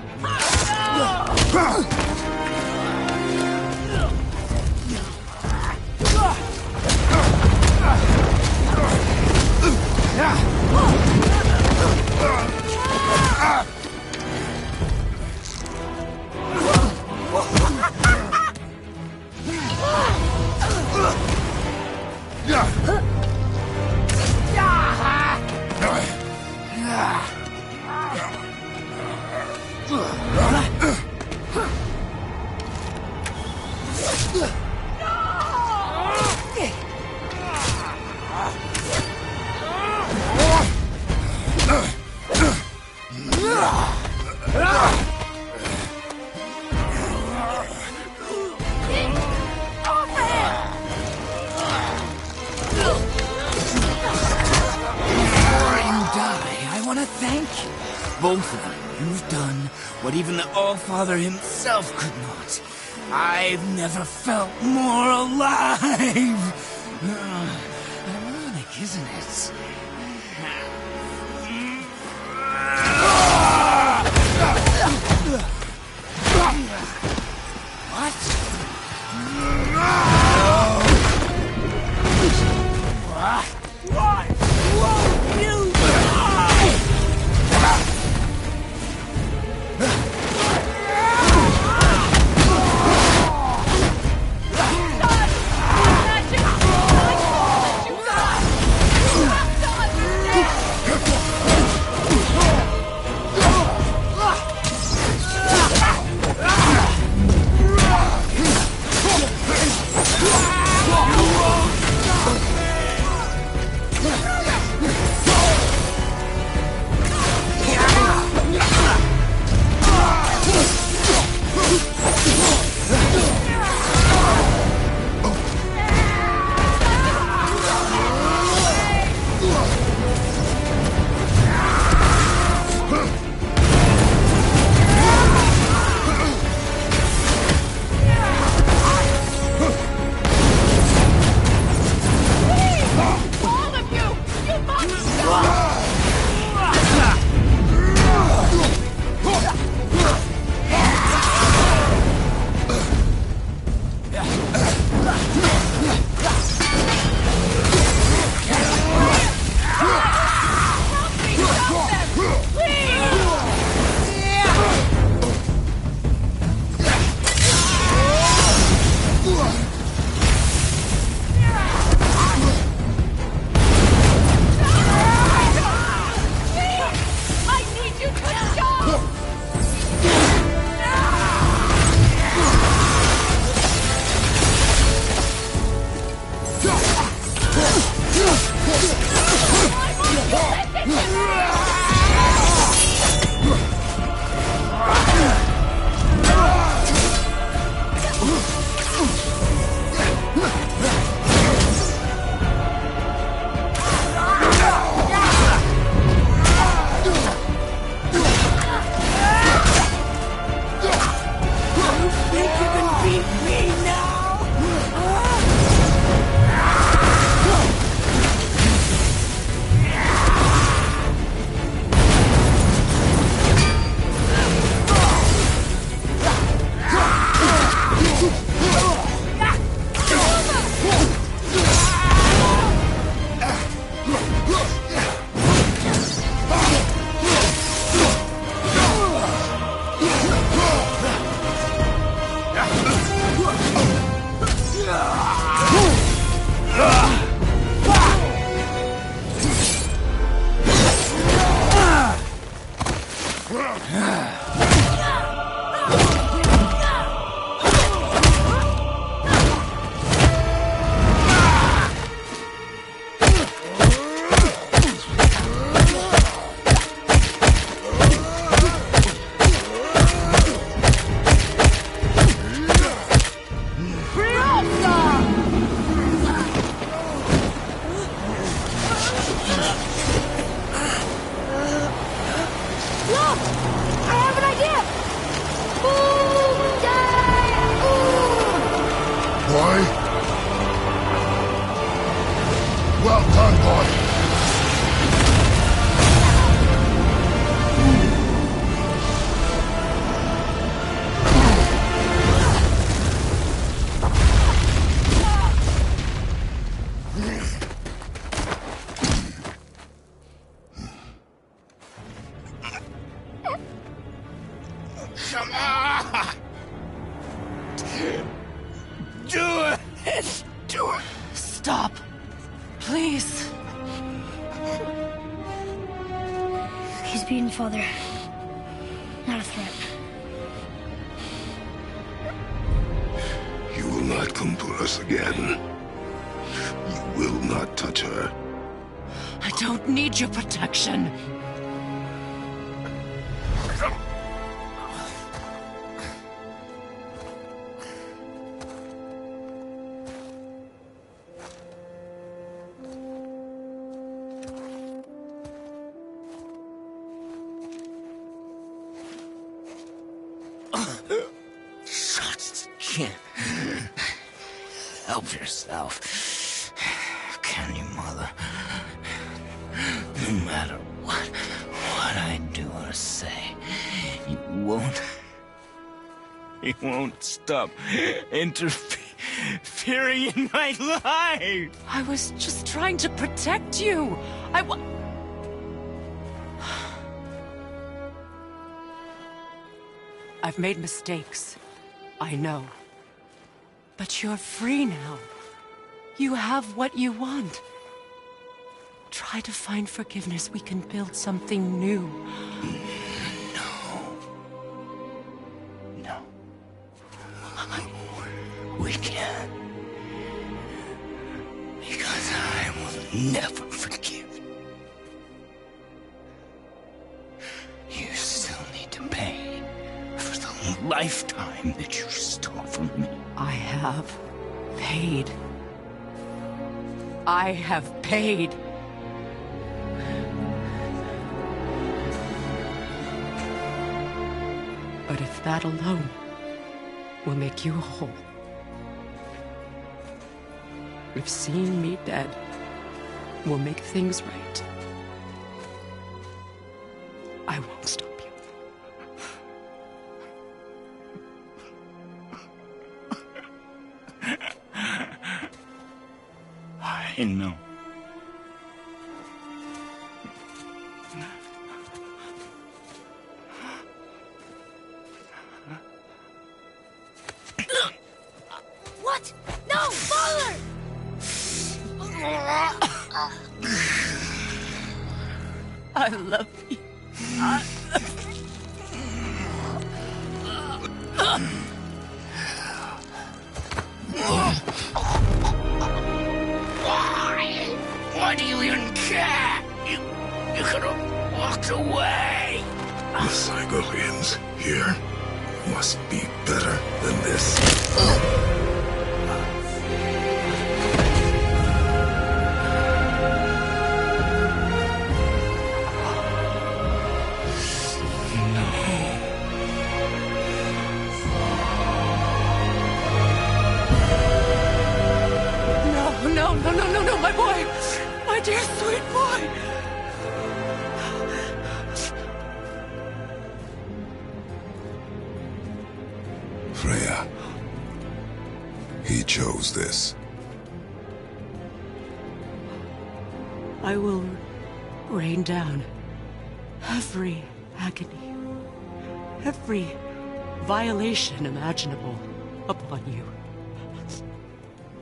Both of you, you've done what even the All-Father himself could not. I've never felt more alive! Ironic, isn't it?
Why won't you die? Come on! Do it! Do it!
Stop. Please.
He's beaten, Father. Not a threat.
You will not come for us again. You will not touch her.
I don't need your protection.
Help yourself. Can you, Mother? No matter what I do or say, you won't stop interfering in my life.
I was just trying to protect you. I've made mistakes. I know. But you're free now. You have what you want. Try to find forgiveness. We can build something new.
No. We can't. Because I will never forgive. You still need to pay for the lifetime that you stole from me.
I have paid. I have paid. But if that alone will make you whole, if seeing me dead will make things right, I won't stop you.
I know.
What? No, Father!
I love you.
Why do you even care? You could have walked away.
The Cygolians here must be better than this.
No, my boy! My dear sweet boy!
Freya. He chose this.
I will rain down every agony, every violation imaginable upon you.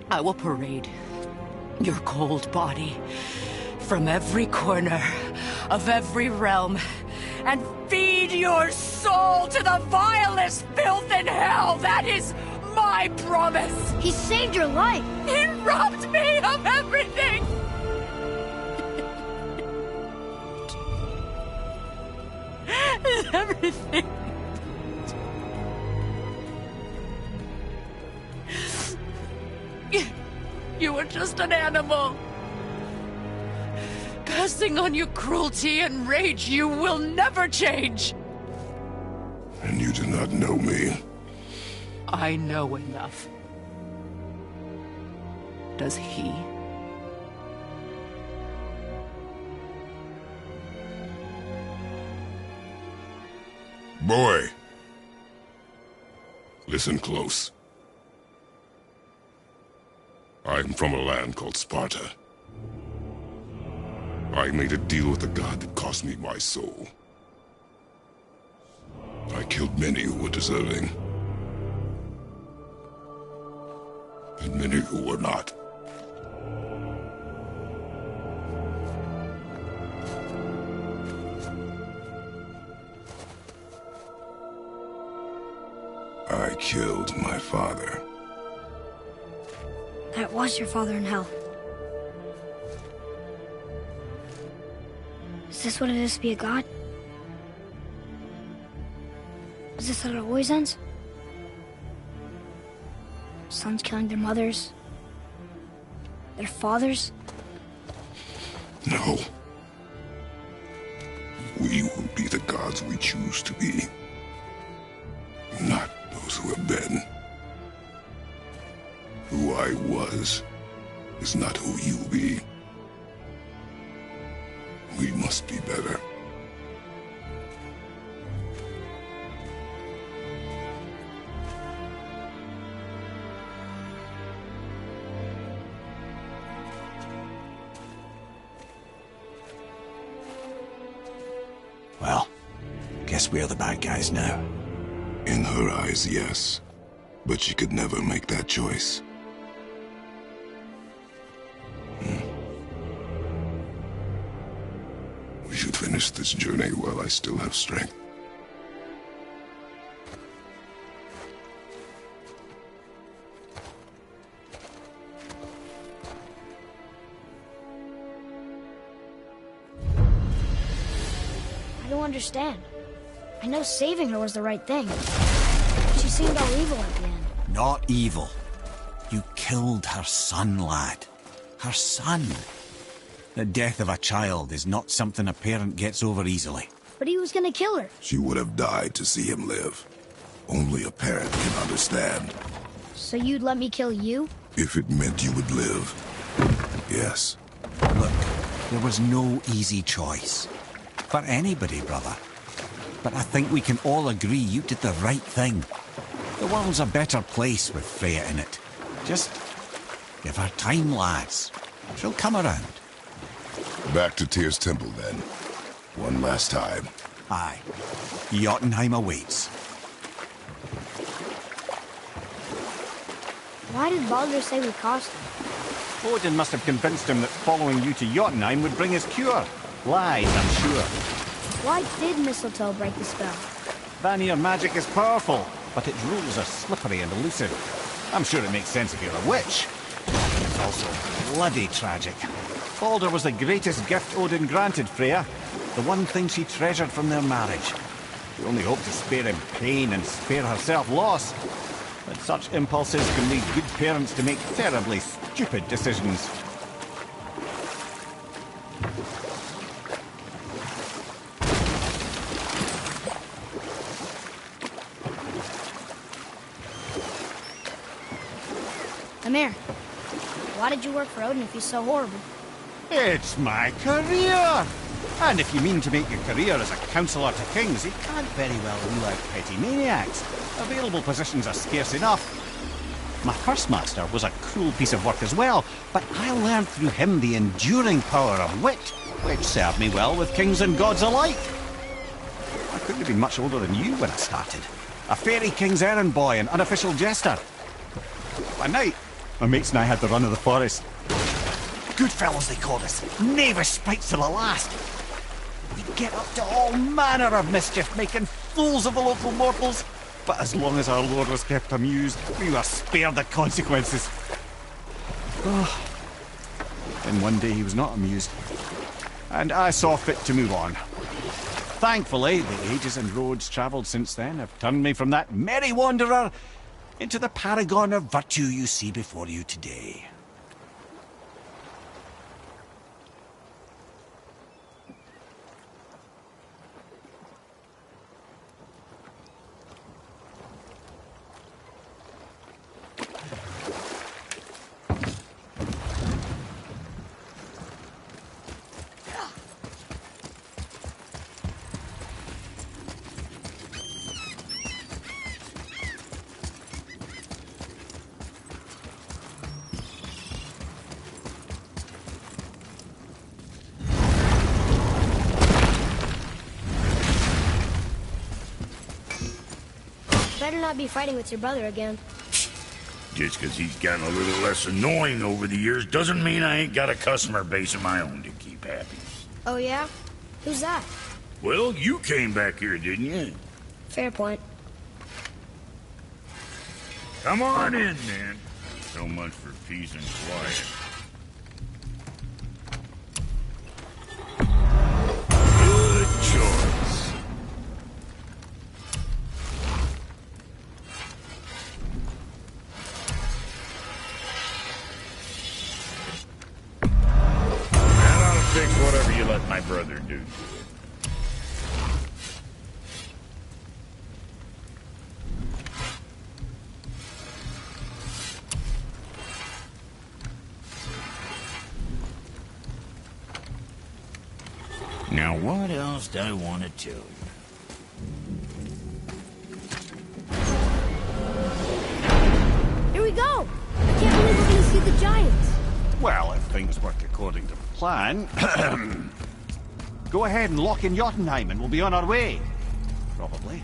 I will parade your cold body from every corner of every realm
and feed your soul to the vilest filth in hell. That is my promise.
He saved your life.
He robbed me of everything. Everything. You were just an animal. Passing on your cruelty and rage, you will never change.
And you do not know me.
I know enough. Does he?
Boy! Listen close. I'm from a land called Sparta. I made a deal with a god that cost me my soul. I killed many who were deserving. And many who were not. I killed my father.
That was your father in hell. Is this what it is to be a god? Is this how it always ends? Sons killing their mothers? Their fathers?
No. We will be the gods we choose to be. Not those who have been. Who I was is not who you be. We must be better.
Well, guess we're the bad guys now.
In her eyes, yes. But she could never make that choice. We should finish this journey while I still have strength.
I don't understand. I know saving her was the right thing. She seemed all evil at the end.
Not evil. You killed her son, lad. Her son. The death of a child is not something a parent gets over easily.
But he was gonna kill her.
She would have died to see him live. Only a parent can understand.
So you'd let me kill you?
If it meant you would live. Yes.
Look, there was no easy choice. For anybody, brother. But I think we can all agree you did the right thing. The world's a better place with Freya in it. Just give her time, lads. She'll come around.
Back to Tyr's temple, then. One last time.
Aye. Jotunheim awaits.
Why did Baldur say we cost him?
Odin must have convinced him that following you to Jotunheim would bring his cure. Lies, I'm sure.
Why did Mistletoe break the spell?
Vanir magic is powerful, but its rules are slippery and elusive. I'm sure it makes sense if you're a witch. It's also bloody tragic. Baldur was the greatest gift Odin granted Freya. The one thing she treasured from their marriage. She only hoped to spare him pain and spare herself loss. But such impulses can lead good parents to make terribly stupid decisions.
Mimir, why did you work for Odin if he's so horrible?
It's my career! And if you mean to make your career as a counsellor to kings, you can't very well rule out petty maniacs. Available positions are scarce enough. My first master was a cruel piece of work as well, but I learned through him the enduring power of wit, which served me well with kings and gods alike. I couldn't have been much older than you when I started. A fairy king's errand boy and unofficial jester. One night, my mates and I had the run of the forest. Good fellows, they called us. Knavish spites to the last. We'd
get up to all manner of mischief, making fools of the local mortals. But as long as our lord was kept amused, we were spared the consequences. Oh. Then one day he was not amused, and I saw fit to move on. Thankfully, the ages and roads travelled since then have turned me from that merry wanderer into the paragon of virtue you see before you today.
Better not be fighting with your brother again.
Just because he's gotten a little less annoying over the years doesn't mean I ain't got a customer base of my own to keep happy.
Oh, yeah? Who's that?
Well, you came back here, didn't you?
Fair point.
Come on in, then. So much for peace and quiet. Good choice. And I'll fix whatever you let my brother do to it. Now, what else do I want to tell you?
Here we go! I can't believe we're gonna see the giants.
Well, if things work according to plan, go ahead and lock in Jotunheim and we'll be on our way. Probably.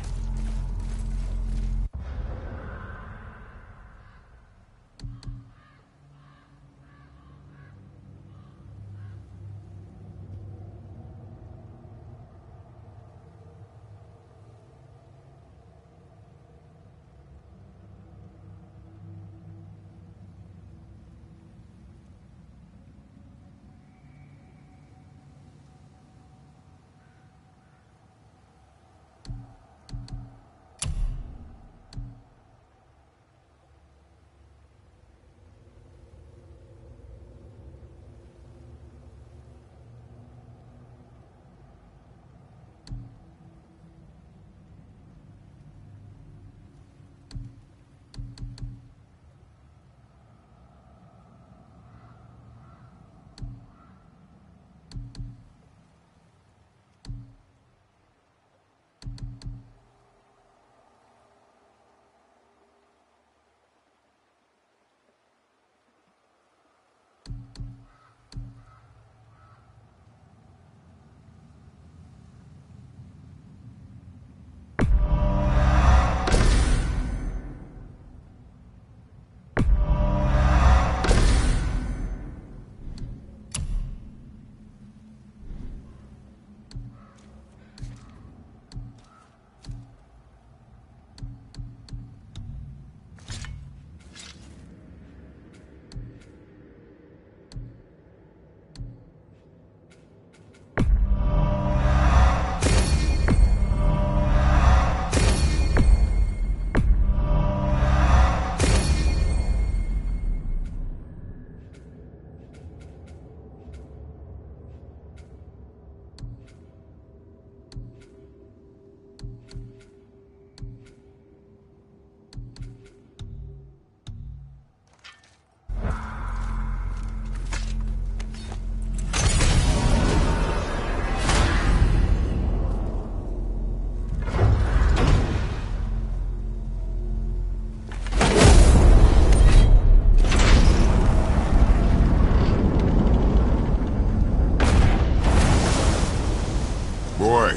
Boy,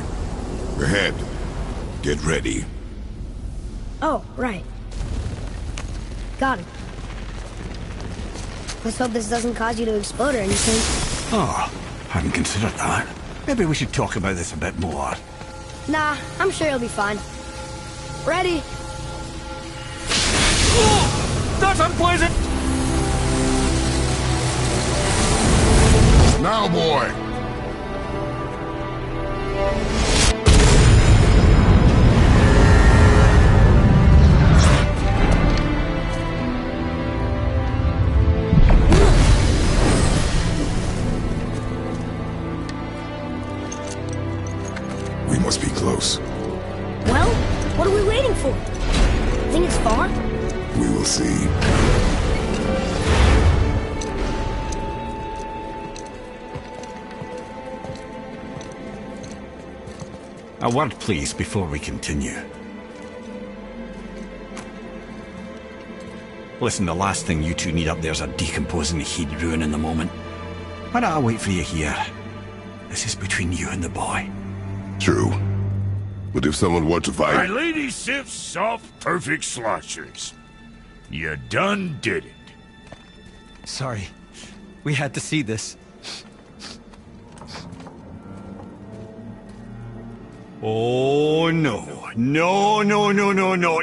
ahead. Get ready.
Oh, right. Got it. Let's hope this doesn't cause you to explode or anything.
Oh, hadn't considered that. Maybe we should talk about this a bit more.
Nah, I'm sure you'll be fine. Ready?
That's unpleasant!
Now, boy! We must be close.
Well, what are we waiting for? Think it's far?
We will see.
A word, please, before we continue. Listen, the last thing you two need up there's a decomposing heat ruining the moment. Why don't I wait for you here? This is between you and the boy.
True. But if someone were to
My
fight...
lady Sif's soft, perfect sloshers. You done did it.
Sorry. We had to see this.
Oh, no. No, no, no, no, no.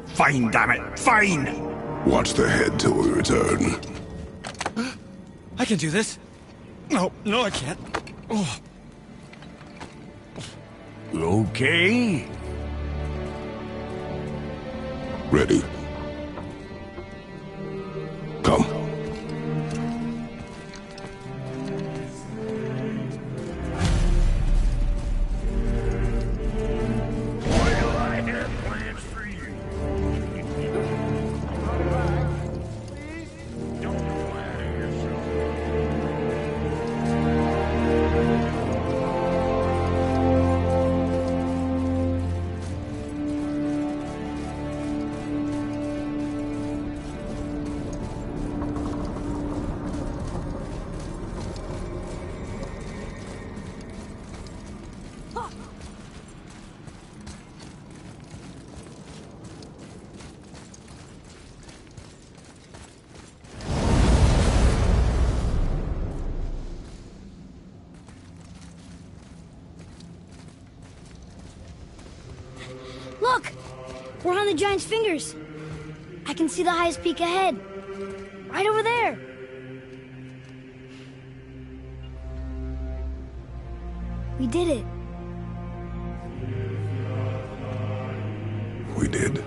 Fine, damn it. Fine!
Watch the head till we return.
I can do this. No, I can't. Oh.
Okay.
Ready. Come.
Look! We're on the giant's fingers. I can see the highest peak ahead. Right over there. We did it.
We did.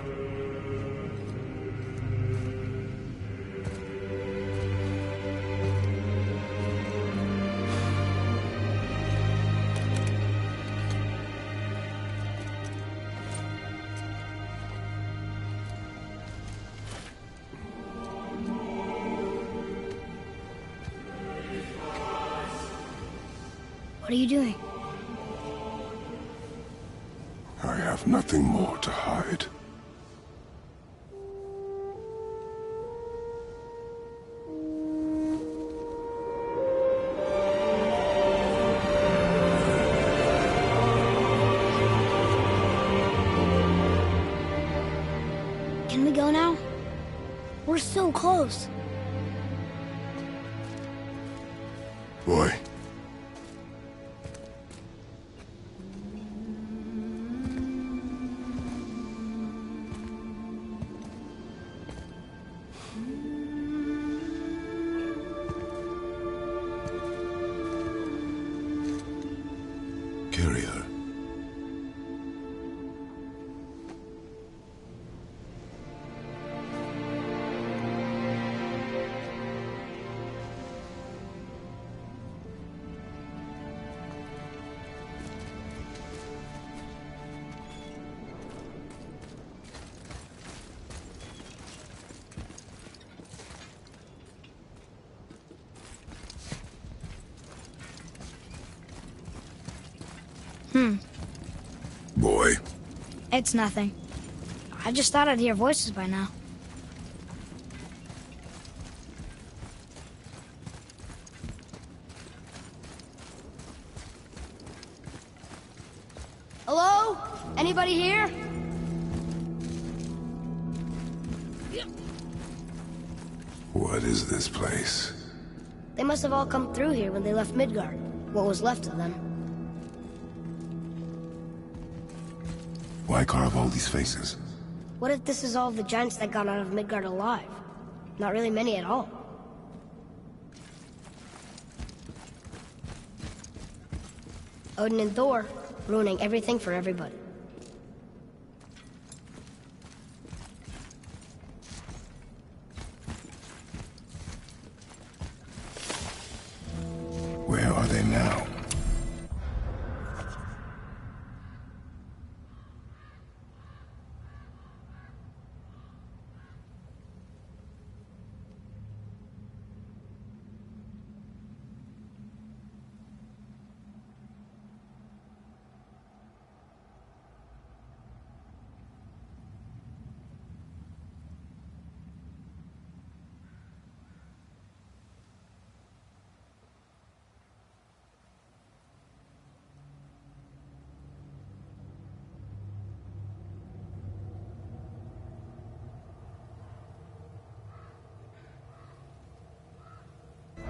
What are you doing?
I have nothing more to hide.
Can we go now? We're so close.
Boy. Carry her. Boy.
It's nothing. I just thought I'd hear voices by now. Hello? Anybody here?
What is this place?
They must have all come through here when they left Midgard. What was left of them.
Why carve all these faces?
What if this is all the giants that got out of Midgard alive? Not really many at all. Odin and Thor, ruining everything for everybody.
Where are they now?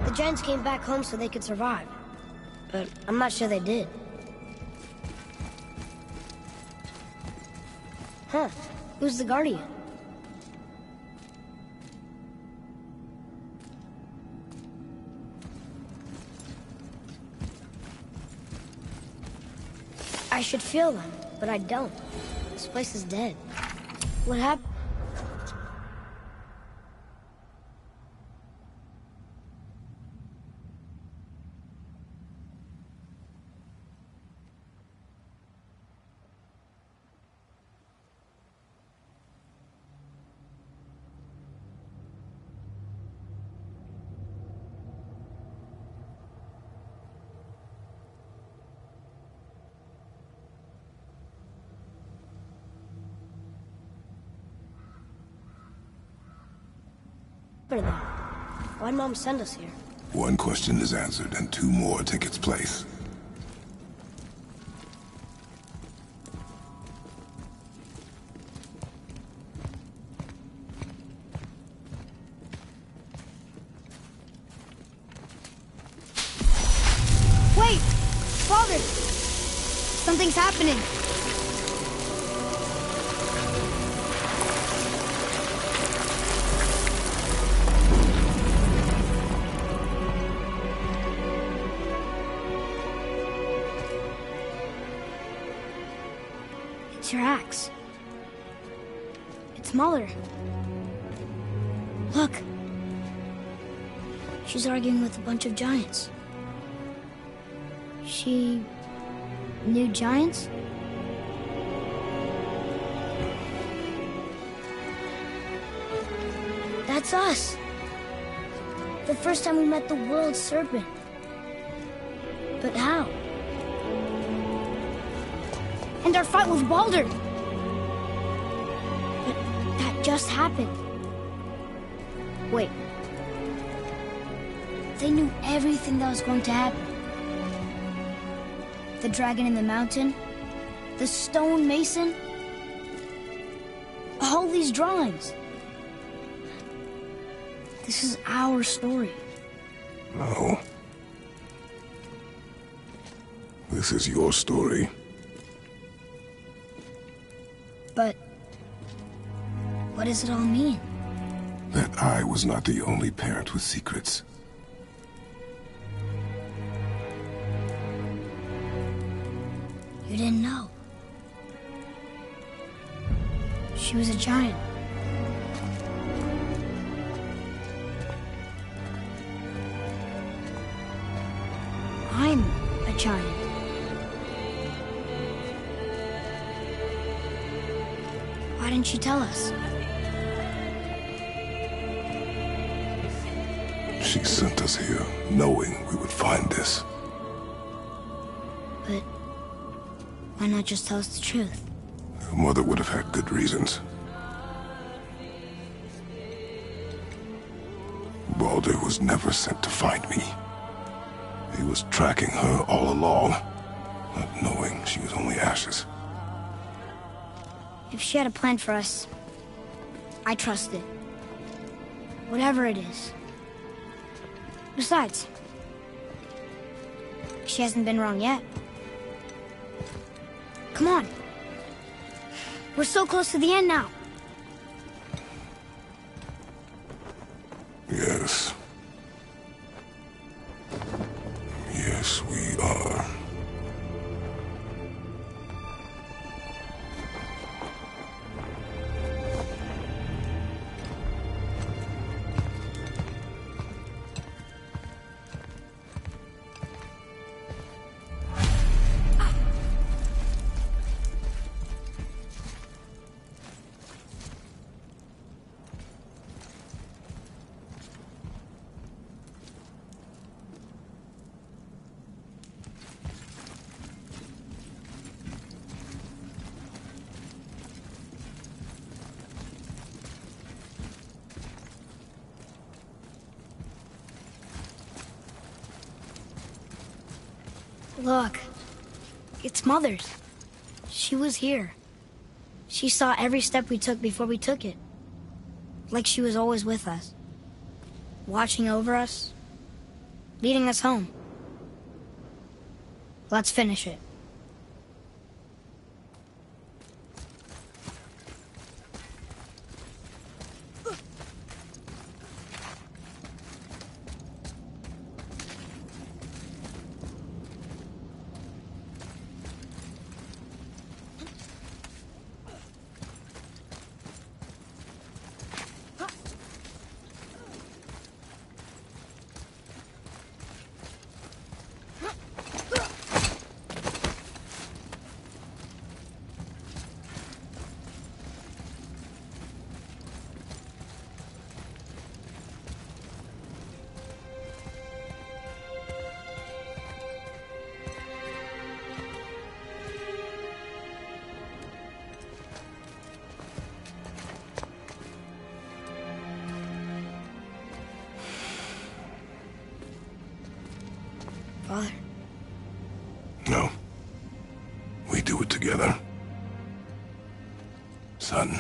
The giants came back home so they could survive. But I'm not sure they did. Huh. Who's the Guardian? I should feel them, but I don't. This place is dead. What happened? Why'd Mom send us here?
One question is answered, and two more take its place.
Wait! Father! Something's happening! It's your axe. It's Mother. Look. She's arguing with a bunch of giants. She knew giants? That's us. The first time we met the world serpent. But how? And our fight with Baldur. But that just happened. Wait. They knew everything that was going to happen. The dragon in the mountain, the stone mason, all these drawings. This is our story.
No. This is your story.
But what does it all mean?
That I was not the only parent with secrets.
You didn't know. She was a giant. I'm a giant. Why didn't she tell us?
She sent us here, knowing we would find this.
But why not just tell us the truth?
Your mother would have had good reasons. Baldur was never sent to find me. He was tracking her all along, not knowing she was only ashes.
If she had a plan for us, I trust it. Whatever it is. Besides, She hasn't been wrong yet. Come on. We're so close to the end now.
Yes. Yes, we are.
Look, it's Mother's. She was here. She saw every step we took before we took it. Like she was always with us. Watching over us. Leading us home. Let's finish it. Father?
No. We do it together. Son.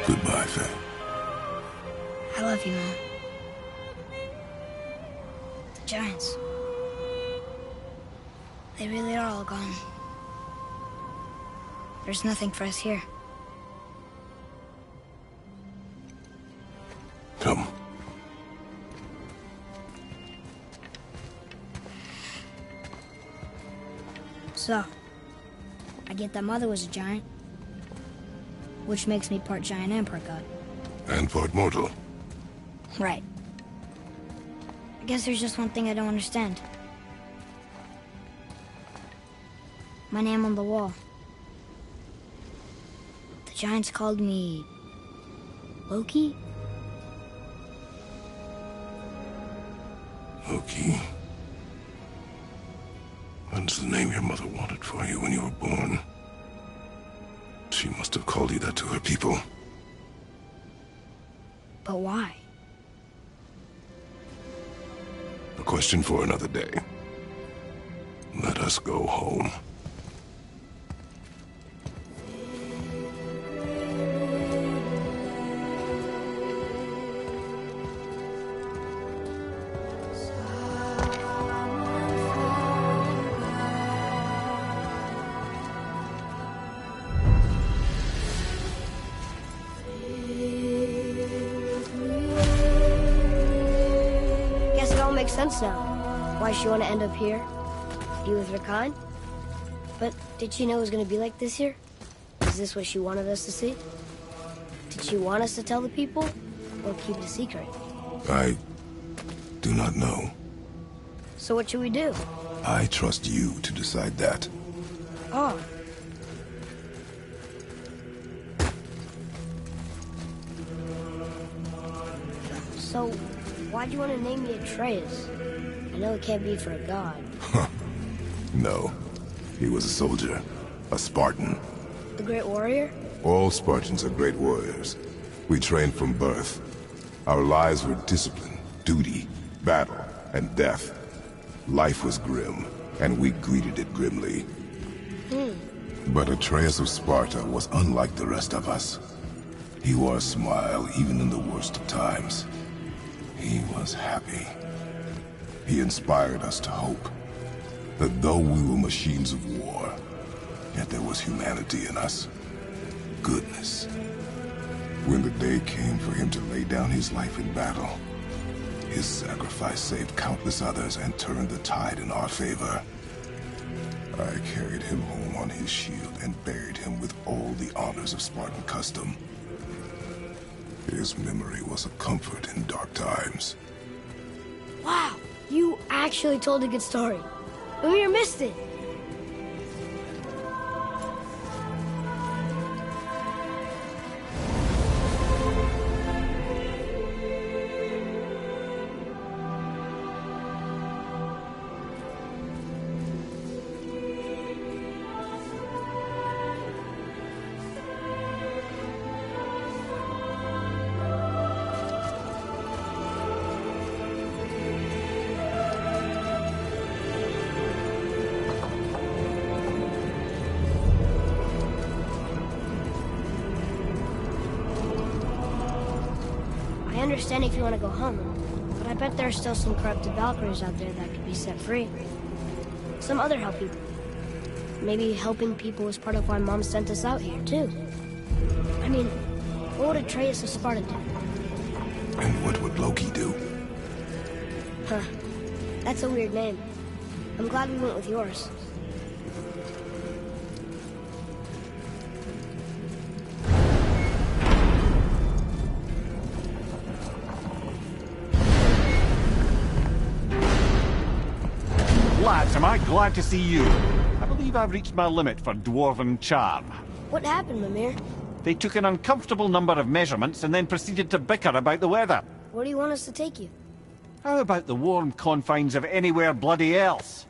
Goodbye, Faye.
I love you, Mom. The Giants. They really are all gone. There's nothing for us here.
Come.
So, I get that Mother was a giant, which makes me part giant and part god.
And part mortal.
Right. I guess there's just one thing I don't understand. My name on the wall. The Giants called me... Loki?
Loki. That's the name your mother wanted for you when you were born. She must have called you that to her people.
But why?
A question for another day. Let us go home.
makes sense now. Why she want to end up here, be with her kind. But did she know it was going to be like this here? Is this what she wanted us to see? Did she want us to tell the people, or keep it a secret?
I do not know.
So what should we do?
I trust you to decide that.
Oh. So, why'd you want to name me Atreus? I know it can't be for a god.
No. He was a soldier. A Spartan.
The Great Warrior?
All Spartans are great warriors. We trained from birth. Our lives were discipline, duty, battle, and death. Life was grim, and we greeted it grimly. But Atreus of Sparta was unlike the rest of us. He wore a smile even in the worst of times. He was happy. He inspired us to hope that though we were machines of war, yet there was humanity in us. Goodness. When the day came for him to lay down his life in battle, his sacrifice saved countless others and turned the tide in our favor. I carried him home on his shield and buried him with all the honors of Spartan custom. His memory was a comfort in dark times.
Wow, you actually told a good story. Mimir missed it. I understand if you want to go home, but I bet there are still some corrupted Valkyries out there that could be set free. Some other help people. Maybe helping people was part of why Mom sent us out here, too. I mean, what would Atreus of Sparta do?
And what would Loki do?
Huh. That's a weird name. I'm glad we went with yours.
Lads, am I glad to see you. I believe I've reached my limit for dwarven charm.
What happened, Mimir?
They took an uncomfortable number of measurements and then proceeded to bicker about the weather.
Where do you want us to take you?
How about the warm confines of anywhere bloody else?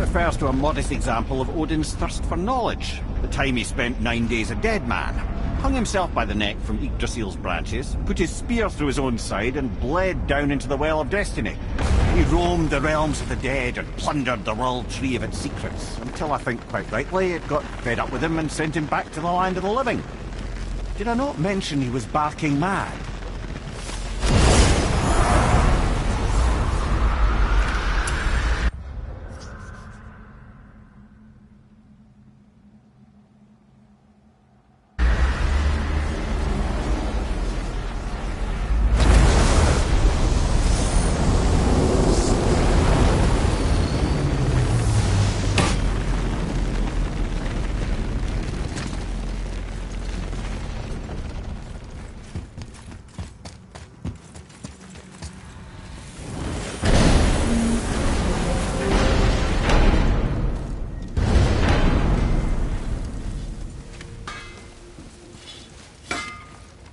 Refers to a modest example of Odin's thirst for knowledge. The time he spent 9 days a dead man. Hung himself by the neck from Yggdrasil's branches, put his spear through his own side, and bled down into the Well of Destiny. He roamed the realms of the dead and plundered the world tree of its secrets, until I think, quite rightly, it got fed up with him and sent him back to the land of the living. Did I not mention he was barking mad?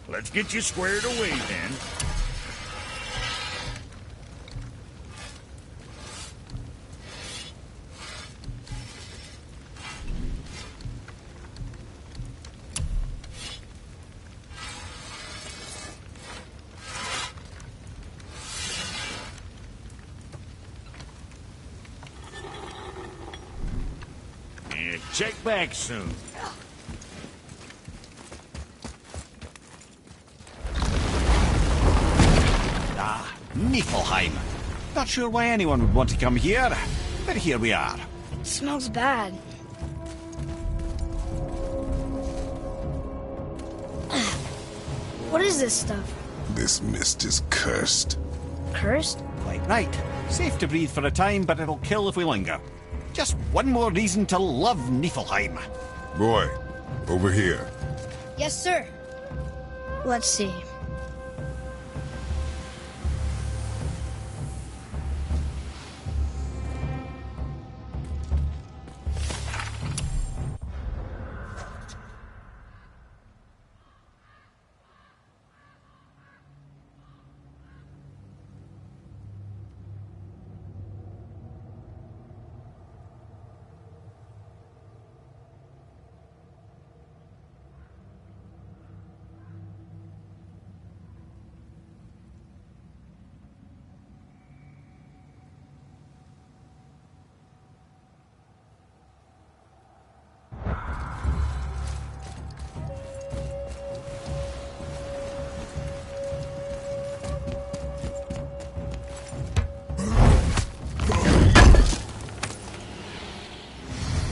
Let's get you squared away, then. And check back soon. Niflheim. Not sure why anyone would want to come here, but here we are.
It smells bad. What is this stuff?
This mist is cursed.
Cursed?
Quite right. Safe to breathe for a time, but it'll kill if we linger. Just one more reason to love Niflheim.
Boy, over here.
Yes, sir. Let's see.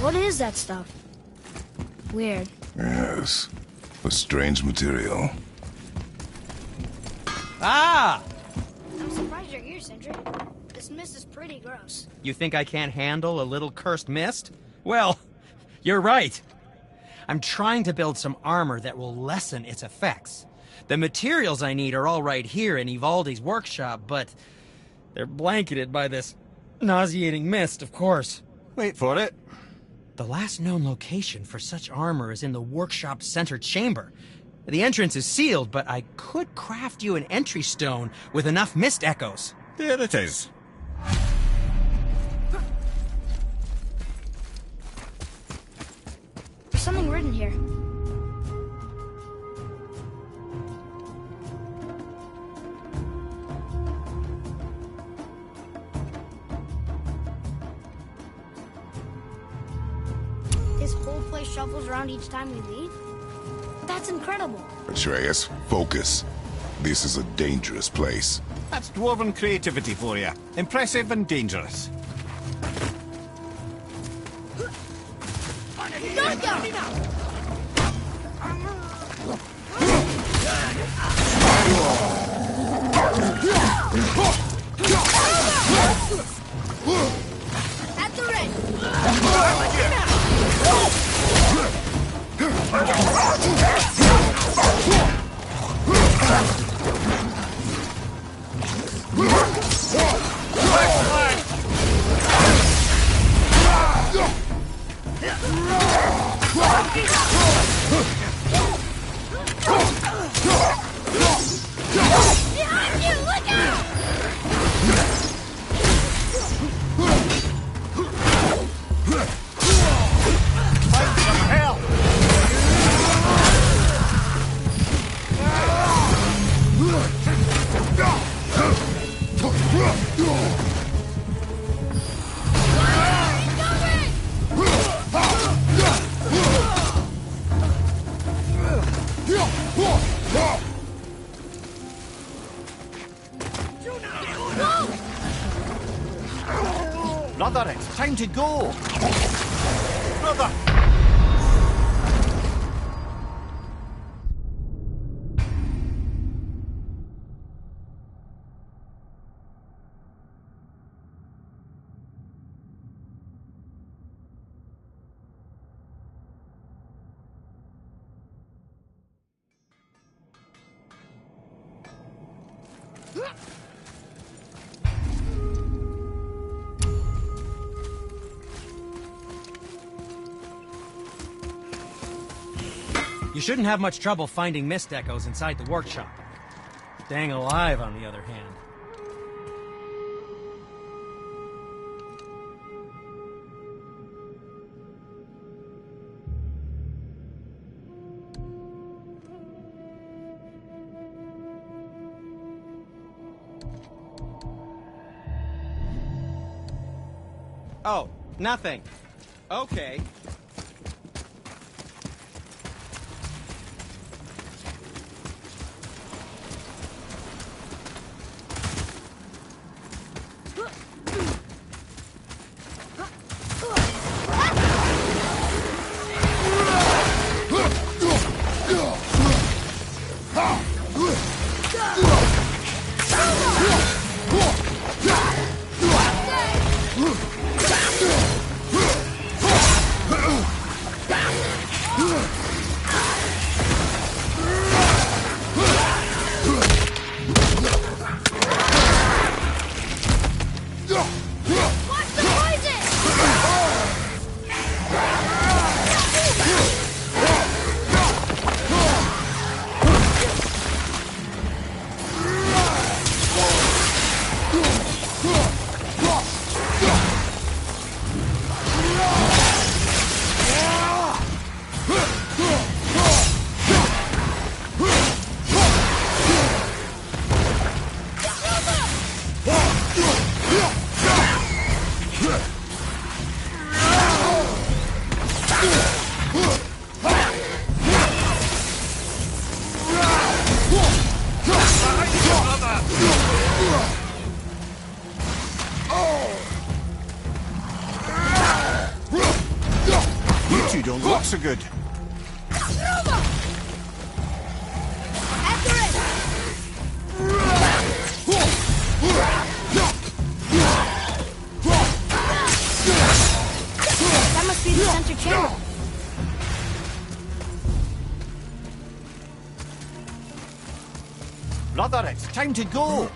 What is that stuff? Weird.
Yes. A strange material.
Ah!
I'm surprised you're here, Sentry. This mist is pretty gross.
You think I can't handle a little cursed mist? Well, you're right. I'm trying to build some armor that will lessen its effects. The materials I need are all right here in Ivaldi's workshop, but they're blanketed by this nauseating mist, of course.
Wait for it.
The last known location for such armor is in the workshop's center chamber. The entrance is sealed, but I could craft you an entry stone with enough mist echoes.
There it is.
There's something written here. This whole place shuffles around each time we leave? That's incredible.
Atreus, focus. This is a dangerous place.
That's dwarven creativity for you. Impressive and dangerous.
At the ready.
to go. Brother!
You shouldn't have much trouble finding mist echoes inside the workshop. Staying alive, on the other hand.
Oh, nothing. Okay.
You don't look so good.
That must be the center channel.
Brother, it's time to go.